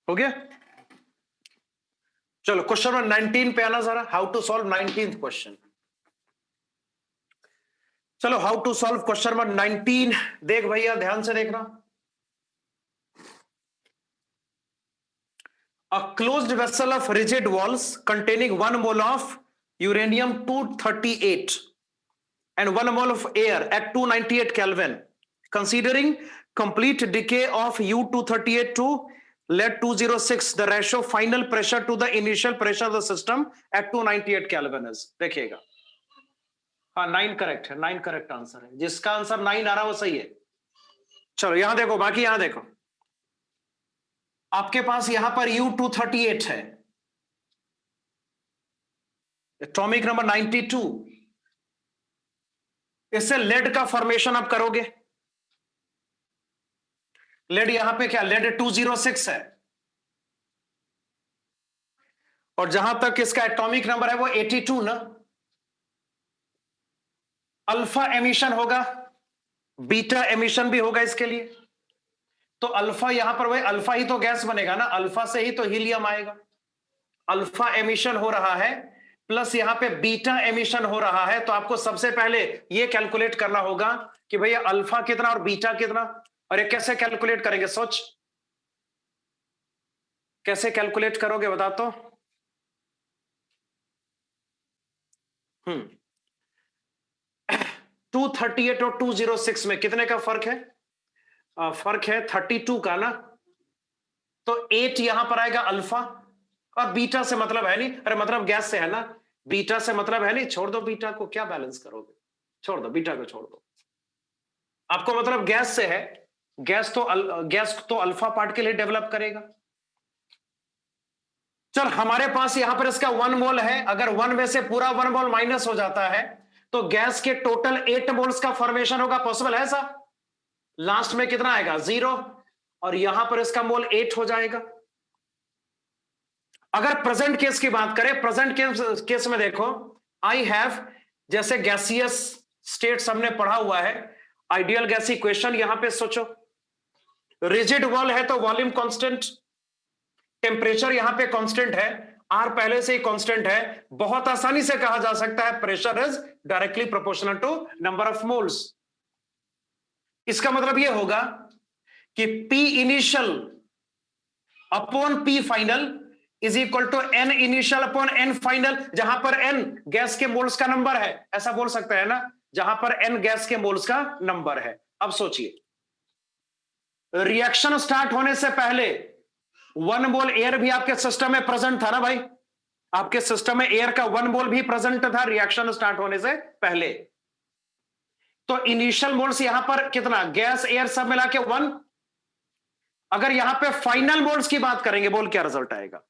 Speaker 1: हो गया? चलो क्वेश्चन नंबर 19 पे आना जरा, how to solve 19th question. चलो how to solve question number 19। देख भैया ध्यान से देखना। A closed vessel of rigid walls containing 1 mole of uranium 238 and 1 mole of air at 298 Kelvin, considering complete decay of U238 to lead 206, the ratio final pressure to the initial pressure of the system at 298 Kelvin is। देखिएगा, हाँ 9 correct है, 9 correct answer है, जिसका answer 9 आ रहा है वो सही है। चलो यहां देखो, बाकी यहां देखो। आपके पास यहां पर U238 है, एटॉमिक नंबर 92। इससे लेड का फॉर्मेशन आप करोगे, लेड यहां पे क्या, लेड 206 है, और जहां तक इसका एटॉमिक नंबर है वो 82 ना। अल्फा एमिशन होगा, बीटा एमिशन भी होगा इसके लिए। तो अल्फा यहां पर वही अल्फा ही तो गैस बनेगा ना, अल्फा से ही तो हीलियम आएगा। अल्फा एमिशन हो रहा है प्लस यहां पे बीटा एमिशन हो रहा है, तो आपको सबसे पहले ये कैलकुलेट करना होगा कि भैया अल्फा कितना और बीटा कितना। और ये कैसे कैलकुलेट करेंगे, सोच कैसे कैलकुलेट करोगे बता तो। 238 और 206 में कितने का फर्क है? फर्क है 32 का ना। तो 8 यहां पर आएगा अल्फा, और बीटा से मतलब है नहीं, अरे मतलब गैस से है ना, बीटा से मतलब है नहीं, छोड़ दो बीटा को, क्या बैलेंस करोगे, छोड़ दो बीटा को, छोड़ दो। आपको मतलब गैस से है, गैस तो अल्फा पार्ट के लिए डेवलप करेगा। चल हमारे पास यहां पर इसका 1 मोल है, अगर 1 में से पूरा 1 मोल माइनस हो जाता है तो गैस के टोटल 8 मोल्स का फॉर्मेशन होगा, पॉसिबल है ऐसा? लास्ट में कितना आएगा, 0, और यहां पर इसका मोल 8 हो जाएगा। अगर प्रेजेंट केस की बात करें, प्रेजेंट केस में देखो, आई हैव, जैसे गैसियस स्टेट हमने पढ़ा हुआ है, आइडियल गैस इक्वेशन यहां पे सोचो, रिजिड वॉल है तो वॉल्यूम कांस्टेंट, टेम्परेचर यहां पे कांस्टेंट है, आर पहले से ही कांस्टेंट है, बहुत आसानी से कहा जा सकता है pressure is directly proportional to number of moles. इसका मतलब यह होगा कि P initial upon P final is equal to N initial upon N final, जहां पर N गैस के मोल्स का नंबर है, ऐसा बोल सकते हैं ना, जहां पर N गैस के मोल्स का नंबर है। अब सोचिए, रिएक्शन स्टार्ट होने से पहले 1 मोल एयर भी आपके सिस्टम में प्रेजेंट था ना भाई, आपके सिस्टम में एयर का 1 मोल भी प्रेजेंट था रिएक्शन स्टार्ट होने से पहले। तो इनिशियल मोल्स यहां पर कितना, गैस एयर सब मिला के 1। अगर यहां पे फाइनल मोल्स की बात करेंगे, बोल क्या रिजल्ट आएगा?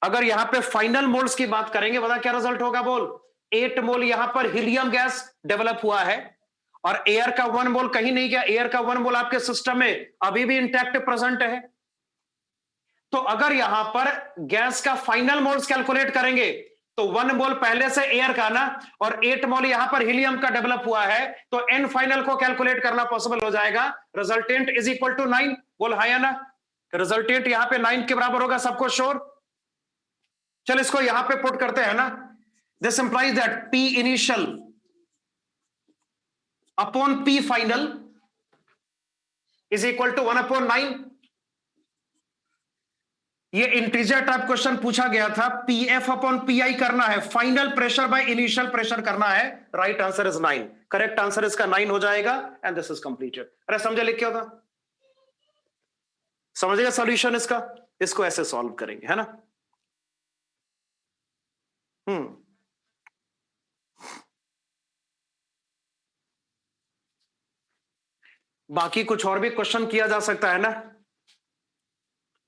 Speaker 1: अगर यहां पे फाइनल मोल्स की बात करेंगे, बता क्या रिजल्ट होगा, बोल 8 मोल यहां पर हीलियम गैस डेवलप हुआ है, और एयर का 1 मोल कहीं नहीं गया, एयर का 1 मोल आपके सिस्टम में अभी भी इंटैक्ट प्रेजेंट है। तो अगर यहां पर गैस का फाइनल मोल्स कैलकुलेट करेंगे तो 1 मोल पहले से एयर का ना, और 8 मोल यहां पर हीलियम का डेवलप हुआ है, तो एन फाइनल को कैलकुलेट करना पॉसिबल हो जाएगा। रिजल्टेंट इज इक्वल टू 9, बोल हाँ या ना? रिजल्टेंट यहां पे 9 के बराबर होगा, सबको श्योर? चल इसको यहां पे पुट करते हैं ना, this implies that P initial upon P final is equal to 1 upon 9। ये इंटीजर टाइप क्वेश्चन पूछा गया था, पीएफ अपॉन पीआई करना है, final pressure by initial pressure करना है। Right answer is 9, correct answer इसका 9 हो जाएगा, एंड दिस इज कंप्लीटेड। अरे समझे लिख क्या होता, समझेगा सॉल्यूशन इसका, इसको ऐसे सॉल्व करेंगे, है ना। बाकी कुछ और भी क्वेश्चन किया जा सकता है ना।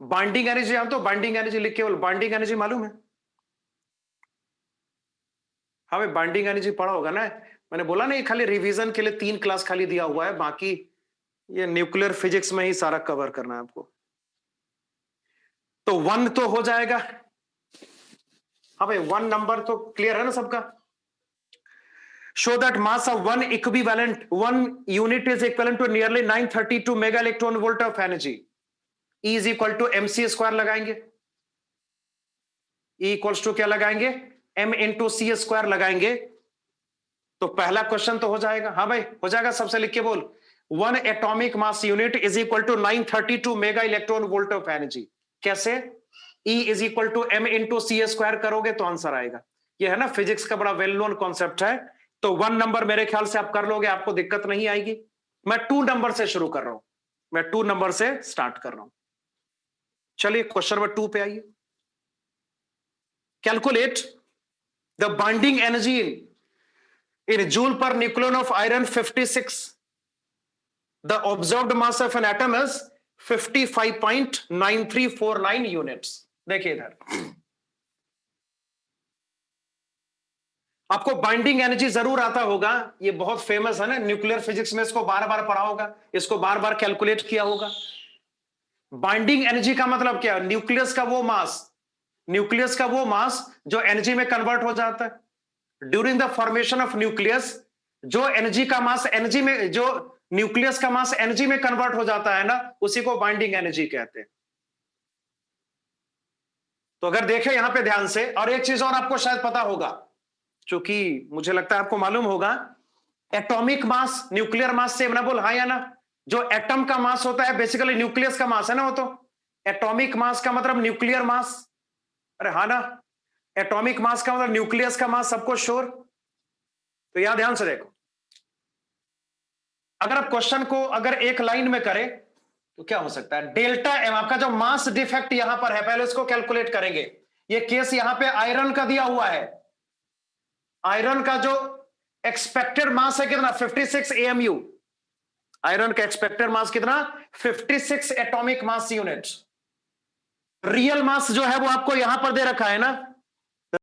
Speaker 1: बाइंडिंग एनर्जी, हम तो बाइंडिंग एनर्जी लिख के, बाइंडिंग एनर्जी मालूम है? हाँ भाई, बाइंडिंग एनर्जी पढ़ा होगा ना, मैंने बोला नहीं, खाली रिवीजन के लिए 3 क्लास खाली दिया हुआ है, बाकी ये न्यूक्लियर फिजिक्स में ही सारा कवर करना है आपको। तो 1 तो हो जाएगा, हाँ भाई 1 नंबर तो क्लियर है ना सबका। Show that mass of 1 equivalent 1 unit is equivalent to nearly 932 mega electron volt of energy. E is equal to MC square लगाएंगे, E इक्वल्स टू क्या लगाएंगे, M इंटू सी स्क्वायर लगाएंगे, तो पहला क्वेश्चन तो हो जाएगा। हाँ भाई हो जाएगा, सबसे लिख के बोल, 1 atomic mass unit is equal to 932 mega electron volt of energy. कैसे? E is equal to M into C square करोगे तो आंसर आएगा। ये है ना फिजिक्स का बड़ा वेल नोन कॉन्सेप्ट है। तो 1 नंबर मेरे ख्याल से आप कर लोगे, आपको दिक्कत नहीं आएगी। मैं 2 नंबर से शुरू कर रहा हूं, मैं 2 नंबर से स्टार्ट कर रहा हूं। चलिए क्वेश्चन नंबर 2 पे आइए। Calculate the binding energy in joule per nucleon of iron 56. The observed mass of an atom is 55.9349 units. देखिए इधर आपको बाइंडिंग एनर्जी जरूर आता होगा, ये बहुत फेमस है ना, न्यूक्लियर फिजिक्स में इसको बार बार पढ़ा होगा, इसको बार बार कैलकुलेट किया होगा। बाइंडिंग एनर्जी का मतलब क्या है? न्यूक्लियस का वो मास जो एनर्जी में कन्वर्ट हो जाता है during the formation of nucleus. जो एनर्जी का मास एनर्जी में, जो न्यूक्लियस का मास एनर्जी में कन्वर्ट हो जाता है ना, उसी को बाइंडिंग एनर्जी कहते हैं। तो अगर देखें यहां पे ध्यान से, और एक चीज और आपको शायद पता होगा, क्योंकि मुझे लगता है आपको मालूम होगा, एटॉमिक मास न्यूक्लियर मास से इक्वल, हाँ या ना? जो एटम का मास होता है बेसिकली न्यूक्लियस का मास है ना, वो तो एटॉमिक मास का मतलब न्यूक्लियर मास। अरे हाँ ना, एटॉमिक मास का मतलब न्यूक्लियस का मास, सबको श्योर? तो यहां ध्यान से देखो, अगर आप क्वेश्चन को अगर एक लाइन में करें तो क्या हो सकता है? डेल्टा एम, आपका जो मास डिफेक्ट यहां पर है, पहले इसको कैलकुलेट करेंगे। ये केस यहां पे आयरन का दिया हुआ है। आयरन का जो एक्सपेक्टेड मास है कितना? 56 AMU। आयरन का एक्सपेक्टेड मास कितना? 56 एटॉमिक मास यूनिट। रियल मास जो है वो आपको यहां पर दे रखा है ना,